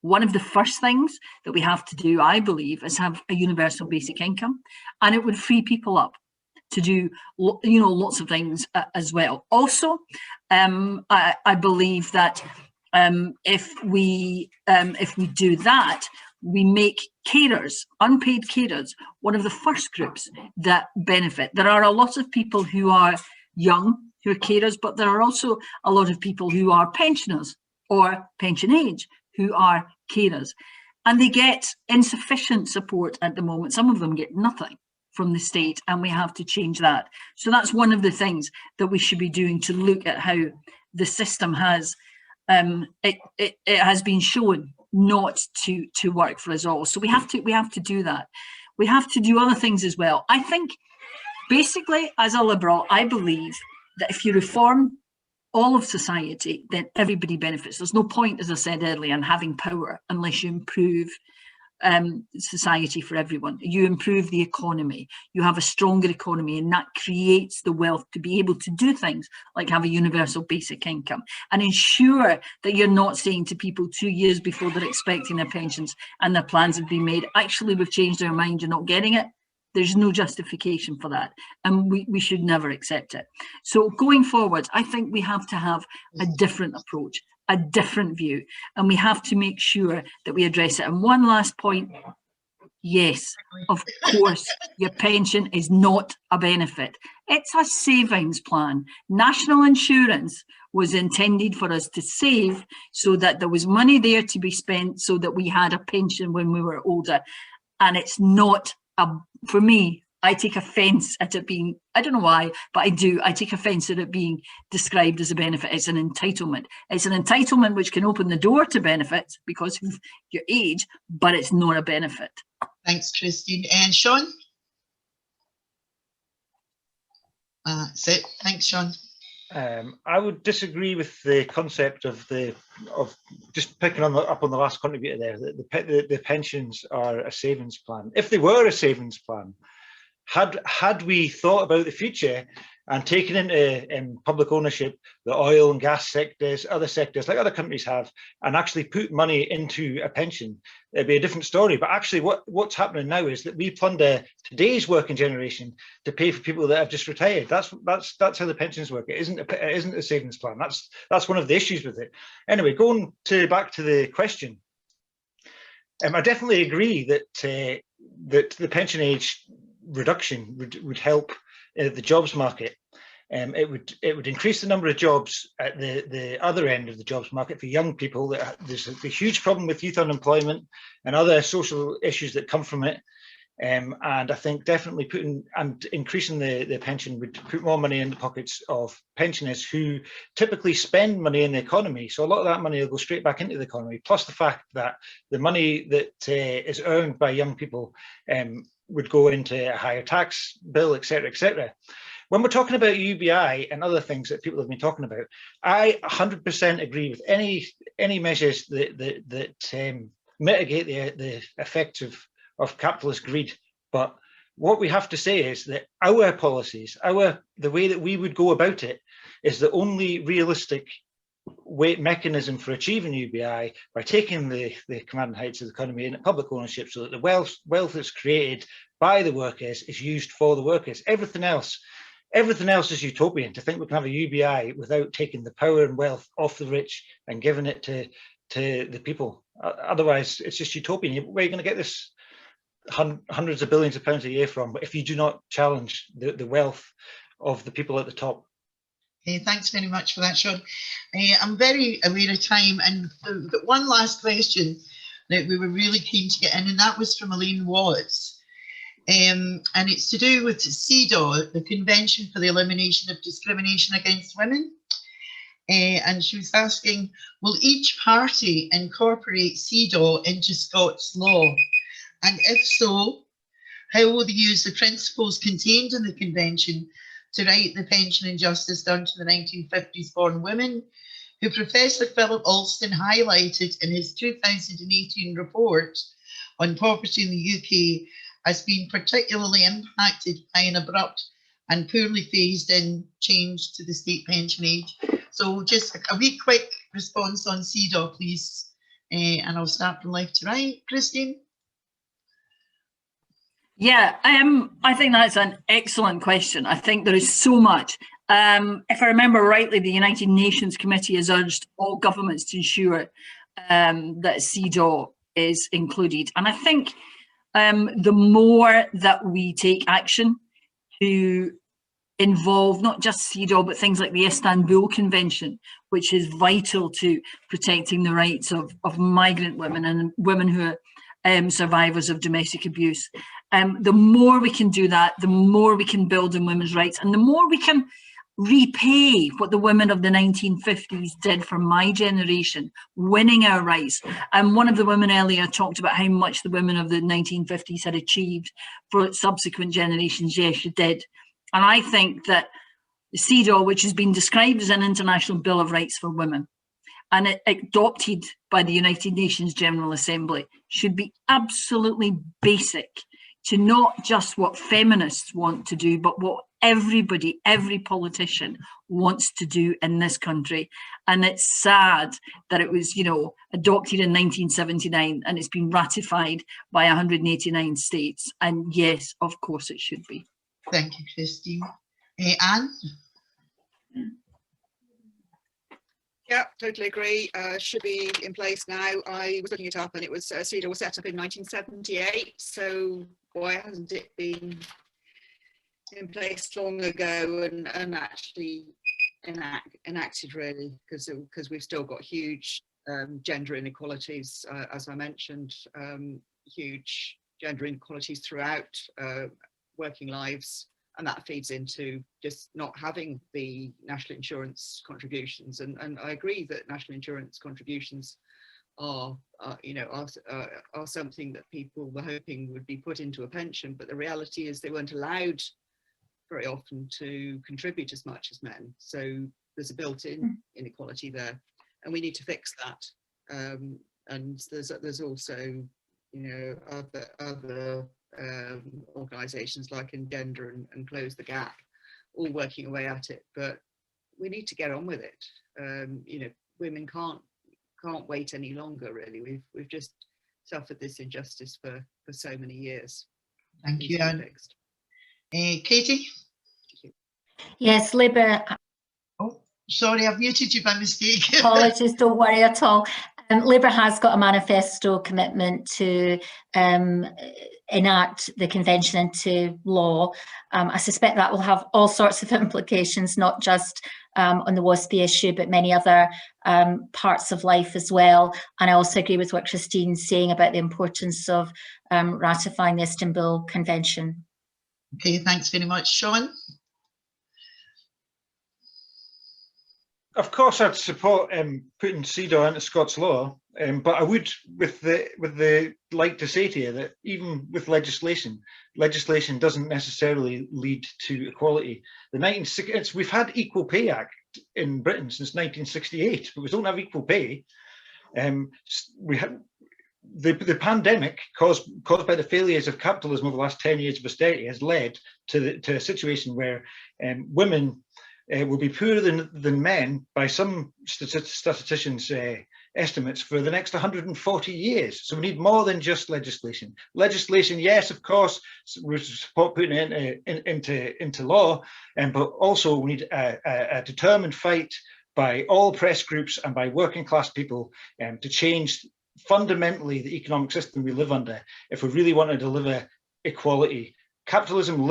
One of the first things that we have to do, I believe, is have a universal basic income, and it would free people up to do, lots of things as well. Also, I believe that if we do that, we make carers, unpaid carers, one of the first groups that benefit. There are a lot of people who are young who are carers, but there are also a lot of people who are pensioners or pension age who are carers, and they get insufficient support at the moment. Some of them get nothing from the state, and we have to change that. So that's one of the things that we should be doing to look at how the system has it has been shown not to work for us all. So we have to do that. We have to do other things as well. I think basically, as a Liberal, I believe that if you reform all of society, then everybody benefits. There's no point, as I said earlier, in having power unless you improve society for everyone. You improve the economy, you have a stronger economy, and that creates the wealth to be able to do things like have a universal basic income and ensure that you're not saying to people 2 years before they're expecting their pensions and their plans have been made, actually, we've changed our mind, you're not getting it. There's no justification for that, and we should never accept it. So going forward, I think we have to have a different approach, a different view, and we have to make sure that we address it. And one last point, yes, of course, your pension is not a benefit. It's a savings plan. National insurance was intended for us to save so that there was money there to be spent so that we had a pension when we were older. And it's not for me, I take offence at it being, I don't know why, but I do. I take offence at it being described as a benefit. It's an entitlement. It's an entitlement which can open the door to benefits because of your age, but it's not a benefit. Thanks, Christine. And Sean? That's it. Thanks, Sean. I would disagree with the concept of just picking up on the last contributor there, that the pensions are a savings plan. If they were a savings plan, had we thought about the future and taken into public ownership the oil and gas sectors, other sectors like other countries have, and actually put money into a pension, it'd be a different story. But actually what's happening now is that we plunder today's working generation to pay for people that have just retired. That's how the pensions work. It isn't a savings plan. That's one of the issues with it. Anyway, going back to the question, I definitely agree that that the pension age reduction would help the jobs market. It would increase the number of jobs at the other end of the jobs market for young people. There's a huge problem with youth unemployment and other social issues that come from it. And I think definitely increasing the pension would put more money in the pockets of pensioners who typically spend money in the economy. So a lot of that money will go straight back into the economy, plus the fact that the money that is earned by young people would go into a higher tax bill, etc., etc. When we're talking about UBI and other things that people have been talking about, I 100% agree with any measures that mitigate the effects of capitalist greed. But what we have to say is that our policies, the way that we would go about it, is the only realistic mechanism for achieving UBI by taking the command and heights of the economy into public ownership, so that the wealth that's created by the workers is used for the workers. Everything else is utopian. To think we can have a UBI without taking the power and wealth off the rich and giving it to the people. Otherwise, it's just utopian. Where are you going to get this hundreds of billions of pounds a year from, but if you do not challenge the wealth of the people at the top? Thanks very much for that, Sean. I'm very aware of time, and we've got one last question that we were really keen to get in, and that was from Elaine Watts. And it's to do with CEDAW, the Convention for the Elimination of Discrimination Against Women. And she was asking, will each party incorporate CEDAW into Scots law? And if so, how will they use the principles contained in the convention to right the pension injustice done to the 1950s born women, who Professor Philip Alston highlighted in his 2018 report on poverty in the UK as being particularly impacted by an abrupt and poorly phased in change to the state pension age? So just a wee quick response on CEDAW, please. And I'll start from left to right. Christine? Yeah, I think that's an excellent question. I think there is so much. If I remember rightly, the United Nations Committee has urged all governments to ensure that CEDAW is included. And I think the more that we take action to involve not just CEDAW, but things like the Istanbul Convention, which is vital to protecting the rights of migrant women and women who are survivors of domestic abuse. The more we can do that, the more we can build on women's rights, and the more we can repay what the women of the 1950s did for my generation, winning our rights. And one of the women earlier talked about how much the women of the 1950s had achieved for subsequent generations. Yes, she did. And I think that the CEDAW, which has been described as an international Bill of Rights for women, and adopted by the United Nations General Assembly, should be absolutely basic to not just what feminists want to do, but what everybody, every politician wants to do in this country. And it's sad that it was, adopted in 1979 and it's been ratified by 189 states. And yes, of course it should be. Thank you, Christine. Anne? Yeah, totally agree. Should be in place now. I was looking it up and it was CEDAW was set up in 1978. So why hasn't it been in place long ago and actually enacted really? Because we've still got huge gender inequalities, as I mentioned, huge gender inequalities throughout working lives. And that feeds into just not having the national insurance contributions. And I agree that national insurance contributions are something that people were hoping would be put into a pension. But the reality is they weren't allowed very often to contribute as much as men. So there's a built-in inequality there, and we need to fix that. And there's also, you know, other organisations like Engender and Close the Gap, all working away at it. But we need to get on with it. You know, women can't wait any longer. Really, we've just suffered this injustice for so many years. Thank you, Anne. Katie? Yes, Labour. Oh, sorry, I've muted you by mistake. Apologies, don't worry at all. Labour has got a manifesto commitment to enact the convention into law. I suspect that will have all sorts of implications, not just on the WASPI issue, but many other parts of life as well. And I also agree with what Christine's saying about the importance of ratifying the Istanbul Convention. Okay, thanks very much. Sean? Of course, I'd support putting CEDAW into Scots law, but I would, with the like to say to you that even with legislation doesn't necessarily lead to equality. We've had Equal Pay Act in Britain since 1968, but we don't have equal pay. We have the pandemic caused by the failures of capitalism over the last 10 years of austerity has led to a situation where women will be poorer than men by some statisticians' estimates for the next 140 years. So we need more than just legislation. Legislation, yes, of course, we support putting it into law, but also we need a determined fight by all press groups and by working class people to change fundamentally the economic system we live under if we really want to deliver equality. Capitalism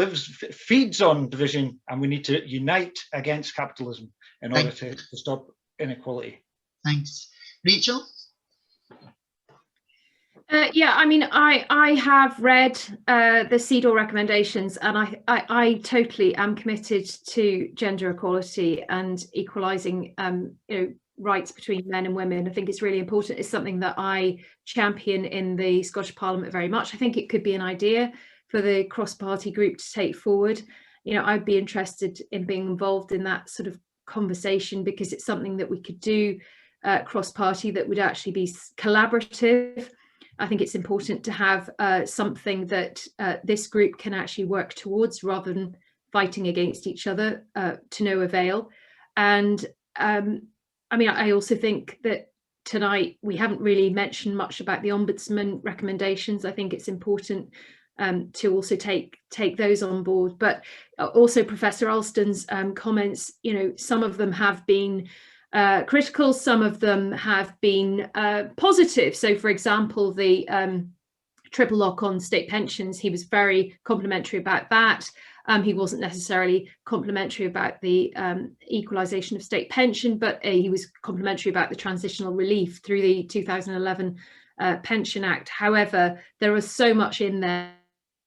feeds on division, and we need to unite against capitalism in order to stop inequality. Thanks. Rachel? Yeah, I mean, I have read the CEDAW recommendations, and I totally am committed to gender equality and equalising rights between men and women. I think it's really important. It's something that I champion in the Scottish Parliament very much. I think it could be an idea for the cross-party group to take forward. You know, I'd be interested in being involved in that sort of conversation, because it's something that we could do cross-party that would actually be collaborative. I think it's important to have something that this group can actually work towards rather than fighting against each other to no avail. And I mean, I also think that tonight we haven't really mentioned much about the Ombudsman recommendations. I think it's important to also take those on board, but also Professor Alston's comments, you know, some of them have been critical, some of them have been positive. So for example, the triple lock on state pensions, he was very complimentary about that. He wasn't necessarily complimentary about the equalisation of state pension, but he was complimentary about the transitional relief through the 2011 Pension Act. However, there was so much in there,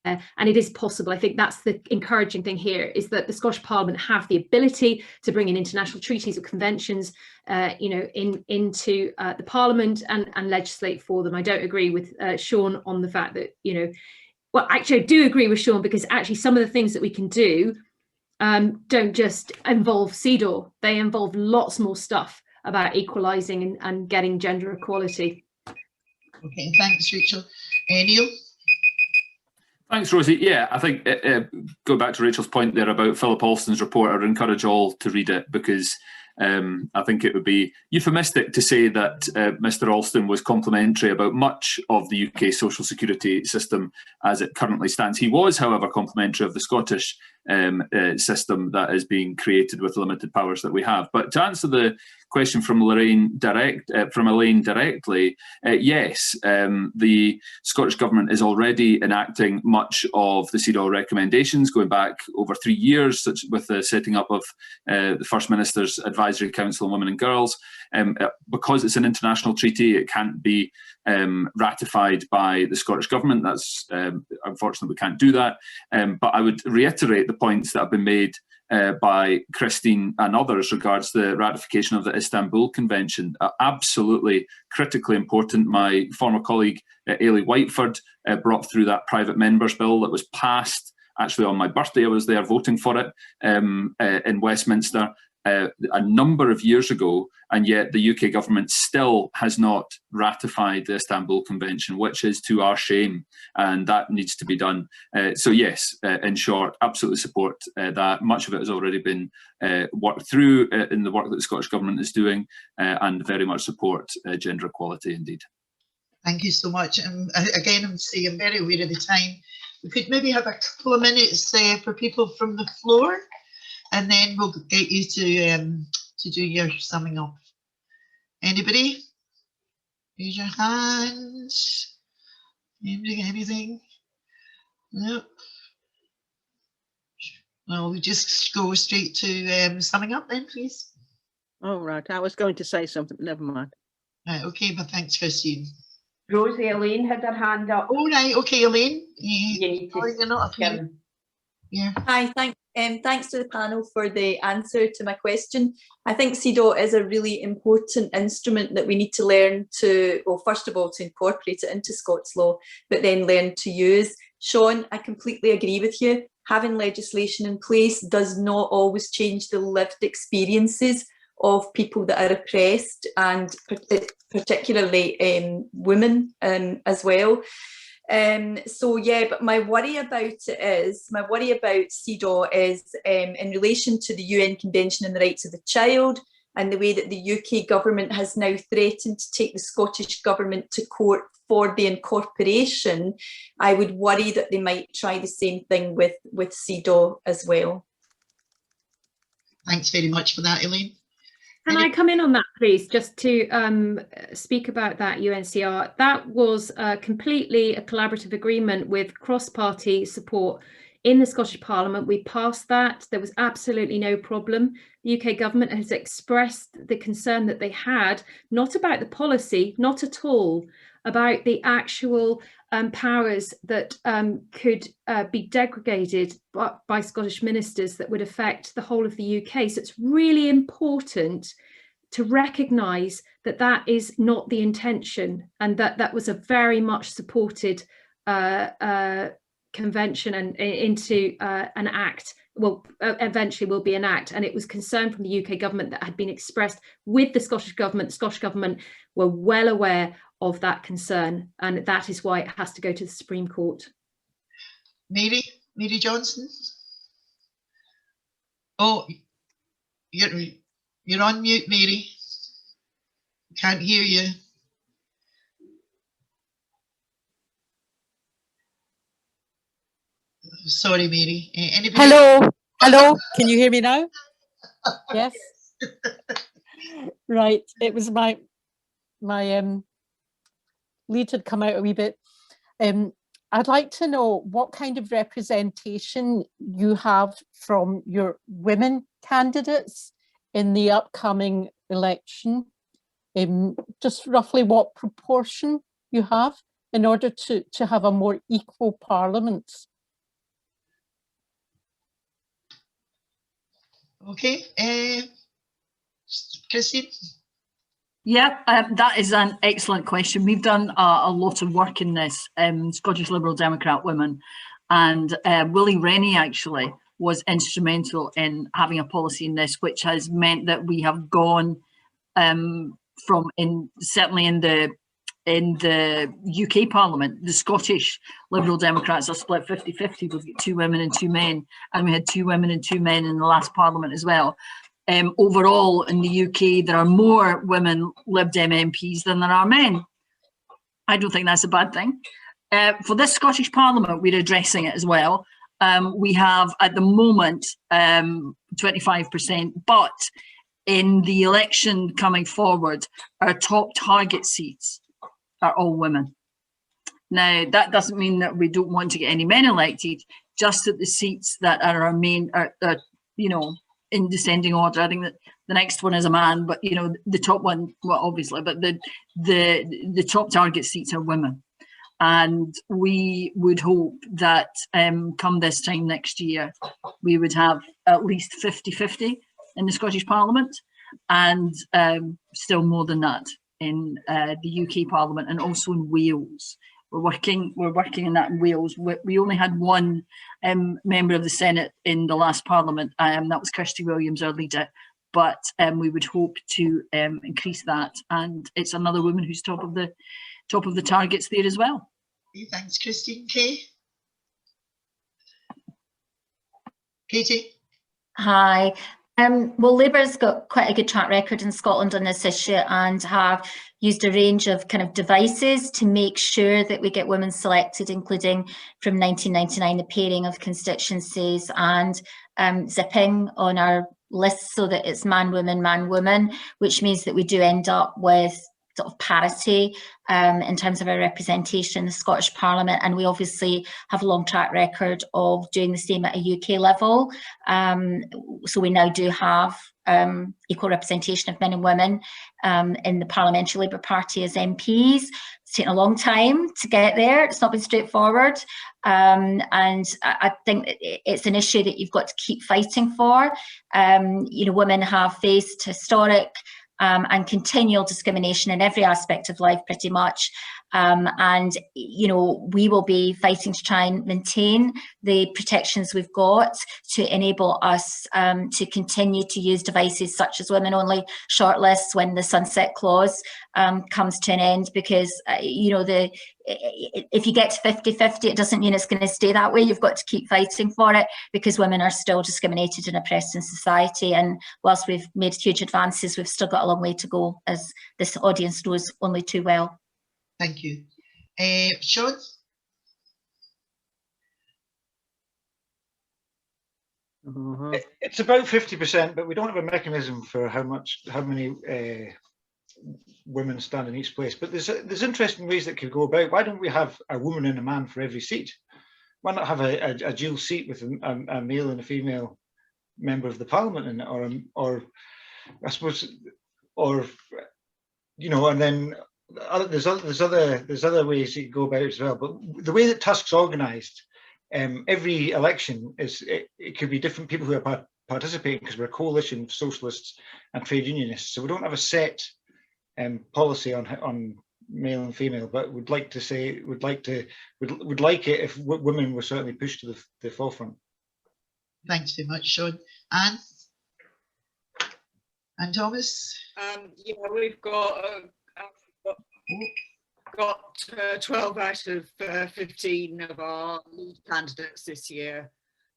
and it is possible. I think that's the encouraging thing here, is that the Scottish Parliament have the ability to bring in international treaties or conventions, you know, into the Parliament and legislate for them. I don't agree with Sean on the fact that, you know, well, actually, I do agree with Sean, because actually some of the things that we can do don't just involve CEDAW. They involve lots more stuff about equalising and getting gender equality. Okay, thanks, Rachel. Neil? Thanks, Rosie. Yeah, I think go back to Rachel's point there about Philip Alston's report. I would encourage all to read it, because I think it would be euphemistic to say that Mr. Alston was complimentary about much of the UK social security system as it currently stands. He was, however, complimentary of the Scottish system that is being created with the limited powers that we have. But to answer the question from Elaine directly, yes, the Scottish Government is already enacting much of the CEDAW recommendations, going back over 3 years, such with the setting up of the First Minister's Advisory Council on Women and Girls. Because it's an international treaty, it can't be ratified by the Scottish Government. That's unfortunately we can't do that. But I would reiterate the points that have been made by Christine and others regards the ratification of the Istanbul Convention. Absolutely critically important. My former colleague Ailey Whiteford brought through that private members bill that was passed. Actually, on my birthday, I was there voting for it in Westminster. a number of years ago, and yet the UK government still has not ratified the Istanbul Convention, which is to our shame, and that needs to be done. So yes, in short, absolutely support that. Much of it has already been worked through in the work that the Scottish Government is doing, and very much support gender equality indeed. Thank you so much. Again, I'm saying I'm very aware of the time. We could maybe have a couple of minutes for people from the floor, and then we'll get you to do your summing up. Anybody? Raise your hands. Anything? Nope. Well, we just go straight to summing up then, please. Oh, right. I was going to say something. Never mind. Right, okay, but thanks, Christine. Rosie, Elaine had her hand up. Oh, right, okay, Elaine. You need to you're not up here. Hi, thanks to the panel for the answer to my question. I think CEDAW is a really important instrument that we need to learn to, well, first of all, to incorporate it into Scots law, but then learn to use. Sean, I completely agree with you. Having legislation in place does not always change the lived experiences of people that are oppressed, and particularly women as well. So yeah, but my worry about CEDAW is in relation to the UN Convention on the Rights of the Child, and the way that the UK government has now threatened to take the Scottish government to court for the incorporation. I would worry that they might try the same thing with CEDAW as well. Thanks very much for that, Elaine. Can I come in on that, please, just to speak about that UNCR? That was completely a collaborative agreement with cross-party support in the Scottish Parliament. We passed that. There was absolutely no problem. The UK government has expressed the concern that they had, not about the policy, not at all, about the actual powers that could be delegated by Scottish ministers that would affect the whole of the UK. So it's really important to recognise that that is not the intention, and that that was a very much supported convention and into an act. Well, eventually will be an act, and it was concern from the UK government that had been expressed with the Scottish government. The Scottish government were well aware of that concern, and that is why it has to go to the Supreme Court. Mary Johnson. Oh, you're on mute, Mary. Can't hear you. Sorry, Mary. Anybody? Hello. Can you hear me now? Yes. Right. It was my lead had come out a wee bit. I'd like to know what kind of representation you have from your women candidates in the upcoming election. Just roughly what proportion you have in order to have a more equal parliament. Okay, Christine? Yeah, that is an excellent question. We've done a lot of work in this, Scottish Liberal Democrat women, and Willie Rennie actually was instrumental in having a policy in this, which has meant that we have gone certainly in the UK Parliament, the Scottish Liberal Democrats are split 50-50. We've got 2 women and 2 men, and we had 2 women and 2 men in the last Parliament as well. Overall, in the UK, there are more women Lib Dem MPs than there are men. I don't think that's a bad thing. For this Scottish Parliament, we're addressing it as well. We have, at the moment, 25%, but in the election coming forward, our top target seats are all women. Now, that doesn't mean that we don't want to get any men elected, just that the seats that are our main, are you know, in descending order. I think that the next one is a man, but you know, the top one, well, obviously, but the top target seats are women. And we would hope that come this time next year, we would have at least 50-50 in the Scottish Parliament, and still more than that in the UK Parliament, and also in Wales. We're working on that in Wales. We only had 1 member of the Senate in the last Parliament. That was Kirsty Williams, our leader. but we would hope to increase that. And it's another woman who's top of the targets there as well. Thanks, Christine. Katie? Hi. Well, Labour's got quite a good track record in Scotland on this issue and have used a range of kind of devices to make sure that we get women selected, including from 1999, the pairing of constituencies and zipping on our list so that it's man, woman, which means that we do end up with sort of parity in terms of our representation in the Scottish Parliament, and we obviously have a long track record of doing the same at a UK level. So we now do have equal representation of men and women in the Parliamentary Labour Party as MPs. It's taken a long time to get there. It's not been straightforward, and I think it's an issue that you've got to keep fighting for. You know, women have faced historic and continual discrimination in every aspect of life, pretty much. And, you know, we will be fighting to try and maintain the protections we've got to enable us to continue to use devices such as women-only shortlists when the sunset clause comes to an end, because, you know, if you get to 50-50, it doesn't mean it's going to stay that way. You've got to keep fighting for it, because women are still discriminated and oppressed in society. And whilst we've made huge advances, we've still got a long way to go, as this audience knows only too well. Thank you. Sean? It's about 50%, but we don't have a mechanism for how many women stand in each place. But there's interesting ways that could go about. Why don't we have a woman and a man for every seat? Why not have a dual seat with a male and a female member of the Parliament in it, or I suppose, or you know, and then there's other ways you can go about it as well. But the way that Tusk's organised, every election it could be different people who are participating, because we're a coalition of socialists and trade unionists. So we don't have a set policy on male and female, but would like it if women were certainly pushed to the forefront. Thanks very much, Sean. And Thomas? Yeah, we've got 12 out of 15 of our lead candidates this year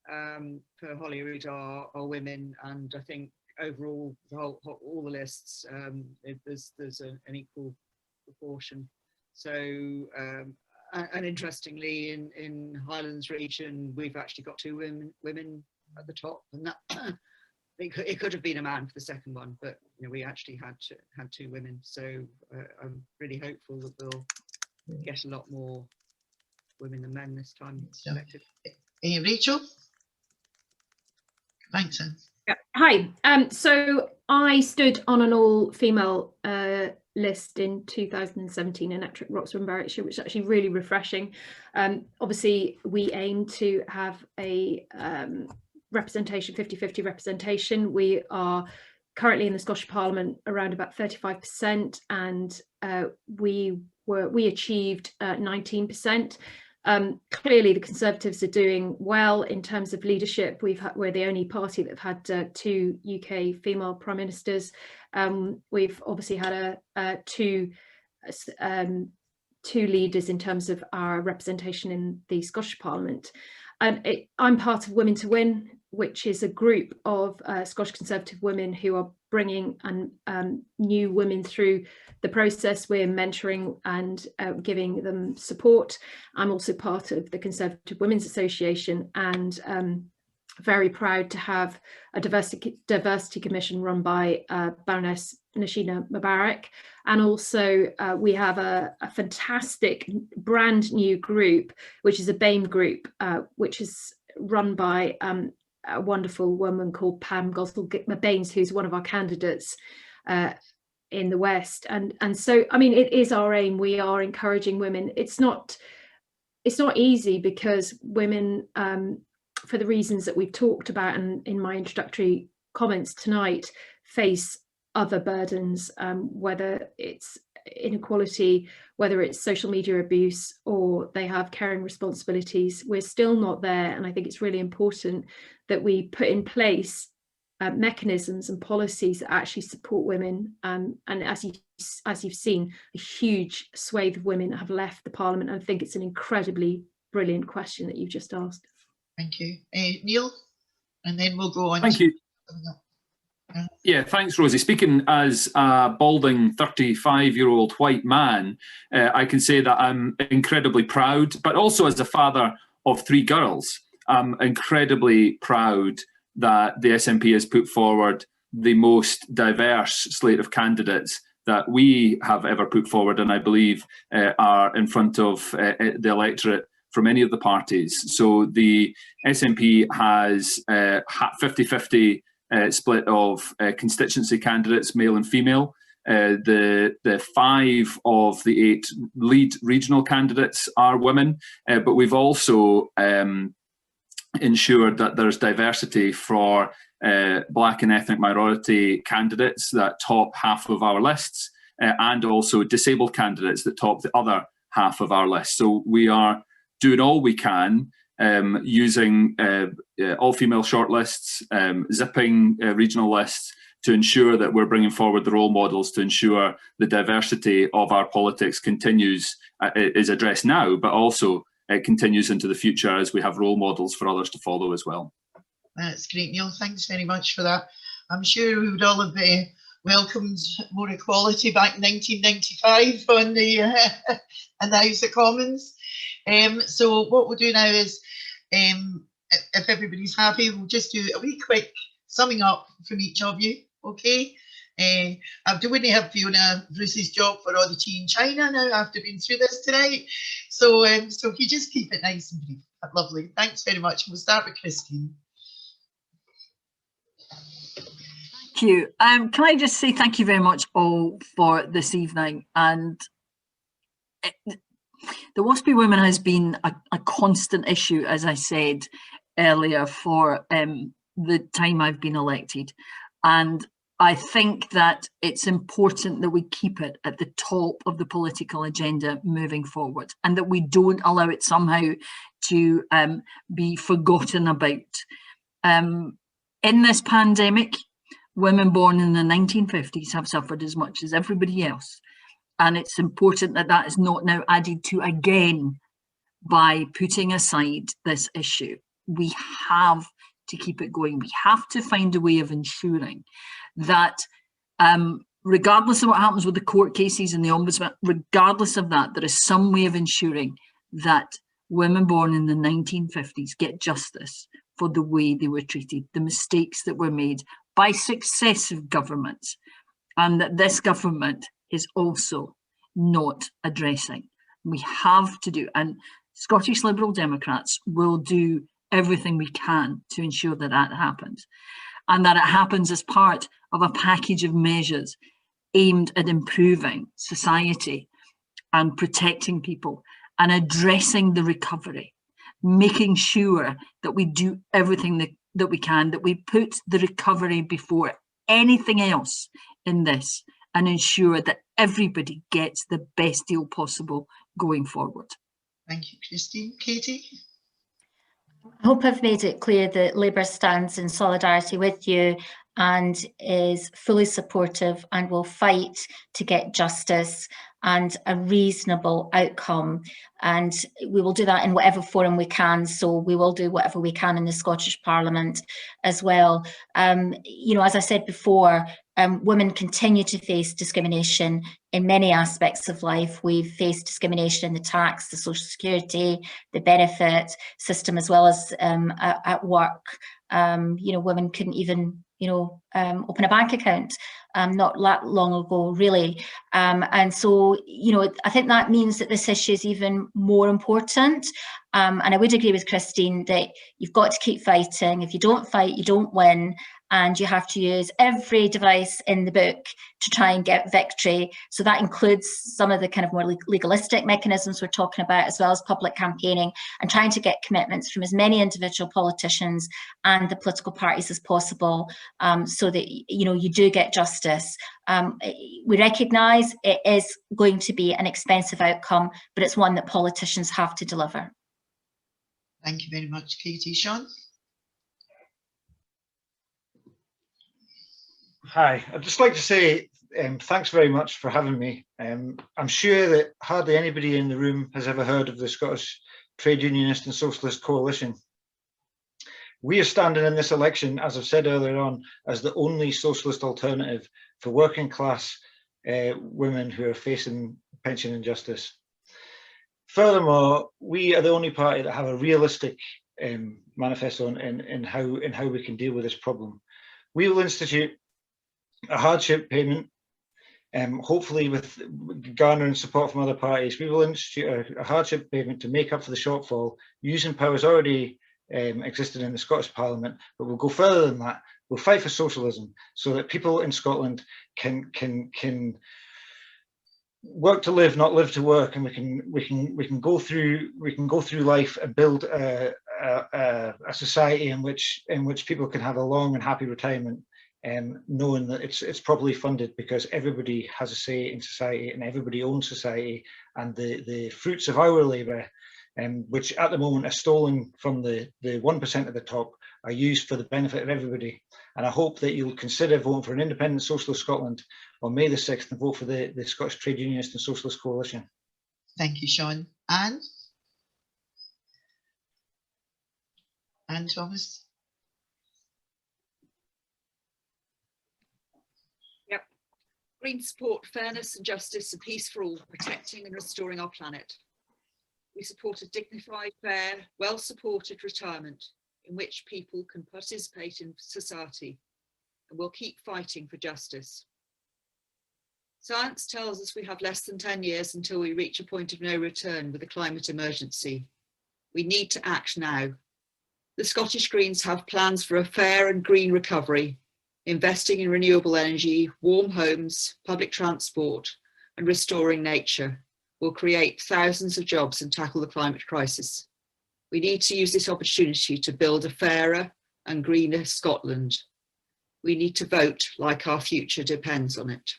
for Holyrood are women, and I think overall all the lists there's an equal proportion. So and interestingly, in Highlands region, we've actually got 2 women at the top, and that it could have been a man for the second one, but you know, we actually had 2 women. So I'm really hopeful that we'll get a lot more women than men this time elected. Rachel? Thanks, Anne. Yeah. Hi. So I stood on an all-female list in 2017 in Ettrick, Roxburgh and Berwickshire, which is actually really refreshing. Obviously, we aim to have a representation, 50-50 representation. We are currently in the Scottish Parliament around about 35%, and we achieved 19%. Clearly, the Conservatives are doing well in terms of leadership. We're the only party that have had 2 UK female prime ministers. We've obviously had two leaders in terms of our representation in the Scottish Parliament. And I'm part of Women to Win, which is a group of Scottish Conservative women who are bringing new women through the process. We're mentoring and giving them support. I'm also part of the Conservative Women's Association, and very proud to have a diversity commission run by Baroness Nashina Mubarak. And also we have a fantastic brand new group, which is a BAME group, which is run by a wonderful woman called Pam Gosling-Baines, who's one of our candidates in the West. And so, I mean, it is our aim. We are encouraging women. It's not easy, because women, for the reasons that we've talked about and in my introductory comments tonight, face other burdens, whether it's inequality, whether it's social media abuse, or they have caring responsibilities. We're still not there, and I think it's really important that we put in place mechanisms and policies that actually support women. And as you've seen, a huge swathe of women have left the Parliament. I think it's an incredibly brilliant question that you've just asked. Thank you. Neil, and then we'll go on. Thank you. Yeah, thanks, Rosie. Speaking as a balding 35-year-old white man, I can say that I'm incredibly proud, but also as a father of 3 girls, I'm incredibly proud that the SNP has put forward the most diverse slate of candidates that we have ever put forward, and I believe are in front of the electorate from any of the parties. So the SNP has 50-50 split of constituency candidates, male and female. The 5 of the 8 lead regional candidates are women, but we've also ensured that there's diversity for Black and ethnic minority candidates that top half of our lists, and also disabled candidates that top the other half of our list. So we are doing all we can, using all-female shortlists, zipping regional lists to ensure that we're bringing forward the role models to ensure the diversity of our politics continues, is addressed now, but also continues into the future as we have role models for others to follow as well. That's great, Neil. Thanks very much for that. I'm sure we would all have welcomed more equality back in 1995 on the in the House of Commons. So what we'll do now is, if everybody's happy, we'll just do a wee quick summing up from each of you, okay? I wouldn't have Fiona Bruce's job for all the tea in China now after being through this tonight. So so if you just keep it nice and brief, lovely. Thanks very much. We'll start with Christine. Thank you. Can I just say thank you very much all for this evening. And the WASPI Women has been a constant issue, as I said earlier, for the time I've been elected. And I think that it's important that we keep it at the top of the political agenda moving forward, and that we don't allow it somehow to be forgotten about. In this pandemic, women born in the 1950s have suffered as much as everybody else. And it's important that that is not now added to again by putting aside this issue. We have to keep it going. We have to find a way of ensuring that, regardless of what happens with the court cases and the Ombudsman, regardless of that, there is some way of ensuring that women born in the 1950s get justice for the way they were treated, the mistakes that were made by successive governments, and that this government is also not addressing. We have to do, and Scottish Liberal Democrats will do everything we can to ensure that that happens, and that it happens as part of a package of measures aimed at improving society and protecting people and addressing the recovery, making sure that we do everything that we can, that we put the recovery before anything else in this, and ensure that everybody gets the best deal possible going forward. Thank you, Christine. Katie? I hope I've made it clear that Labour stands in solidarity with you and is fully supportive and will fight to get justice and a reasonable outcome. And we will do that in whatever forum we can. So we will do whatever we can in the Scottish Parliament as well. You know, as I said before, women continue to face discrimination in many aspects of life. We've faced discrimination in the tax, the social security, the benefit system, as well as at work. You know, women couldn't even, you know, open a bank account not that long ago, really. And so, you know, I think that means that this issue is even more important. And I would agree with Christine that you've got to keep fighting. If you don't fight, you don't win. And you have to use every device in the book to try and get victory. So that includes some of the kind of more legalistic mechanisms we're talking about, as well as public campaigning and trying to get commitments from as many individual politicians and the political parties as possible, so that, you know, you do get justice. We recognise it is going to be an expensive outcome, but it's one that politicians have to deliver. Thank you very much, Katie. Sean? Hi, I'd just like to say thanks very much for having me. I'm sure that hardly anybody in the room has ever heard of the Scottish Trade Unionist and Socialist Coalition. We are standing in this election, as I've said earlier on, as the only socialist alternative for working class women who are facing pension injustice. Furthermore, we are the only party that have a realistic manifesto in how we can deal with this problem. We will institute a hardship payment, hopefully with garnering support from other parties. We will institute a hardship payment to make up for the shortfall using powers already existed in the Scottish Parliament, but we'll go further than that. We'll fight for socialism so that people in Scotland can work to live, not live to work, and we can go through life and build a society in which people can have a long and happy retirement, knowing that it's properly funded, because everybody has a say in society and everybody owns society, and the fruits of our labour, which at the moment are stolen from the 1% at the top, are used for the benefit of everybody. And I hope that you'll consider voting for an independent Socialist Scotland on May the 6th and vote for the Scottish Trade Unionist and Socialist Coalition. Thank you, Sean. Anne Thomas. Yep. Greens support fairness and justice and peace for all, protecting and restoring our planet. We support a dignified, fair, well-supported retirement in which people can participate in society, and we'll keep fighting for justice. Science tells us we have less than 10 years until we reach a point of no return with the climate emergency. We need to act now. The Scottish Greens have plans for a fair and green recovery, investing in renewable energy, warm homes, public transport, and restoring nature will create thousands of jobs and tackle the climate crisis. We need to use this opportunity to build a fairer and greener Scotland. We need to vote like our future depends on it.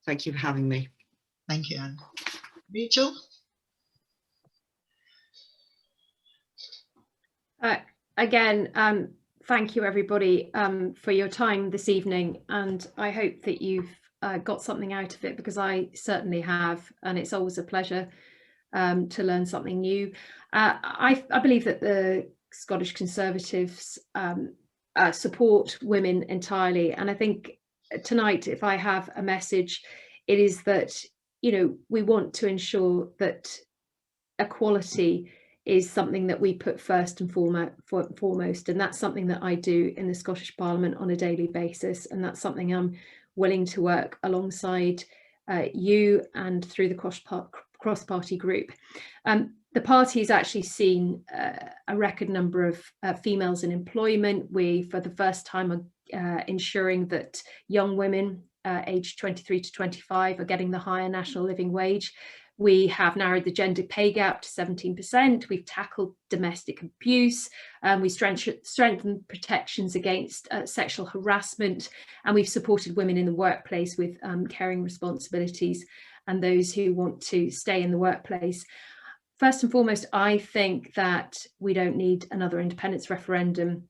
Thank you for having me. Thank you, Anne. Rachel? Again, thank you everybody for your time this evening, and I hope that you've got something out of it, because I certainly have, and it's always a pleasure to learn something new. I believe that the Scottish Conservatives support women entirely, and I think tonight, if I have a message, it is that, you know, we want to ensure that equality is something that we put first and foremost, and that's something that I do in the Scottish Parliament on a daily basis, and that's something I'm willing to work alongside you and through the cross-party group. The party has actually seen a record number of females in employment. We, for the first time, are ensuring that young women aged 23 to 25 are getting the higher national living wage. We have narrowed the gender pay gap to 17%. We've tackled domestic abuse. We strengthened protections against sexual harassment, and we've supported women in the workplace with caring responsibilities and those who want to stay in the workplace. First and foremost, I think that we don't need another independence referendum.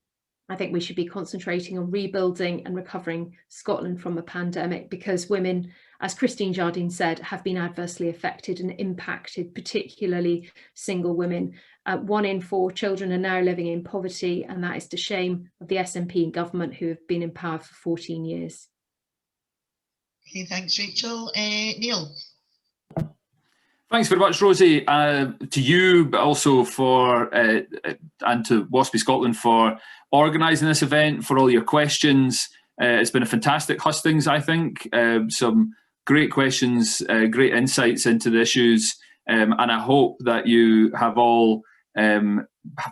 I think we should be concentrating on rebuilding and recovering Scotland from a pandemic, because women, as Christine Jardine said, have been adversely affected and impacted, particularly single women. 1 in 4 children are now living in poverty, and that is the shame of the SNP government, who have been in power for 14 years. Okay, thanks, Rachel. Neil. Thanks very much, Rosie, to you, but also for and to WASPI Scotland for organising this event, for all your questions. It's been a fantastic hustings, I think. Some great questions, great insights into the issues, and I hope that you have all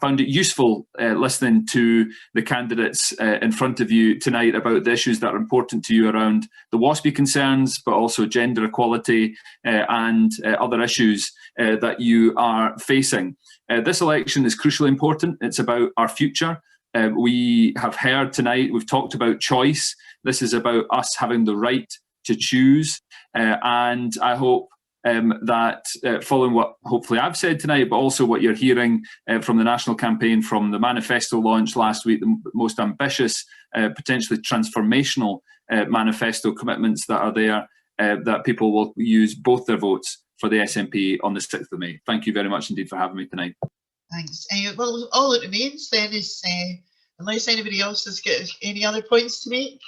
found it useful listening to the candidates in front of you tonight about the issues that are important to you around the WASPI concerns, but also gender equality and other issues that you are facing. This election is crucially important. It's about our future. We have heard tonight, we've talked about choice. This is about us having the right to choose, and I hope that following what hopefully I've said tonight, but also what you're hearing from the national campaign, from the manifesto launch last week, the most ambitious, potentially transformational manifesto commitments that are there, that people will use both their votes for the SNP on the 6th of May. Thank you very much indeed for having me tonight. Thanks. Well, all that remains then is, unless anybody else has got any other points to make,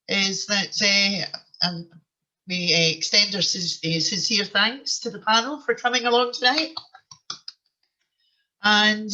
is that we extend our sincere thanks to the panel for coming along tonight. And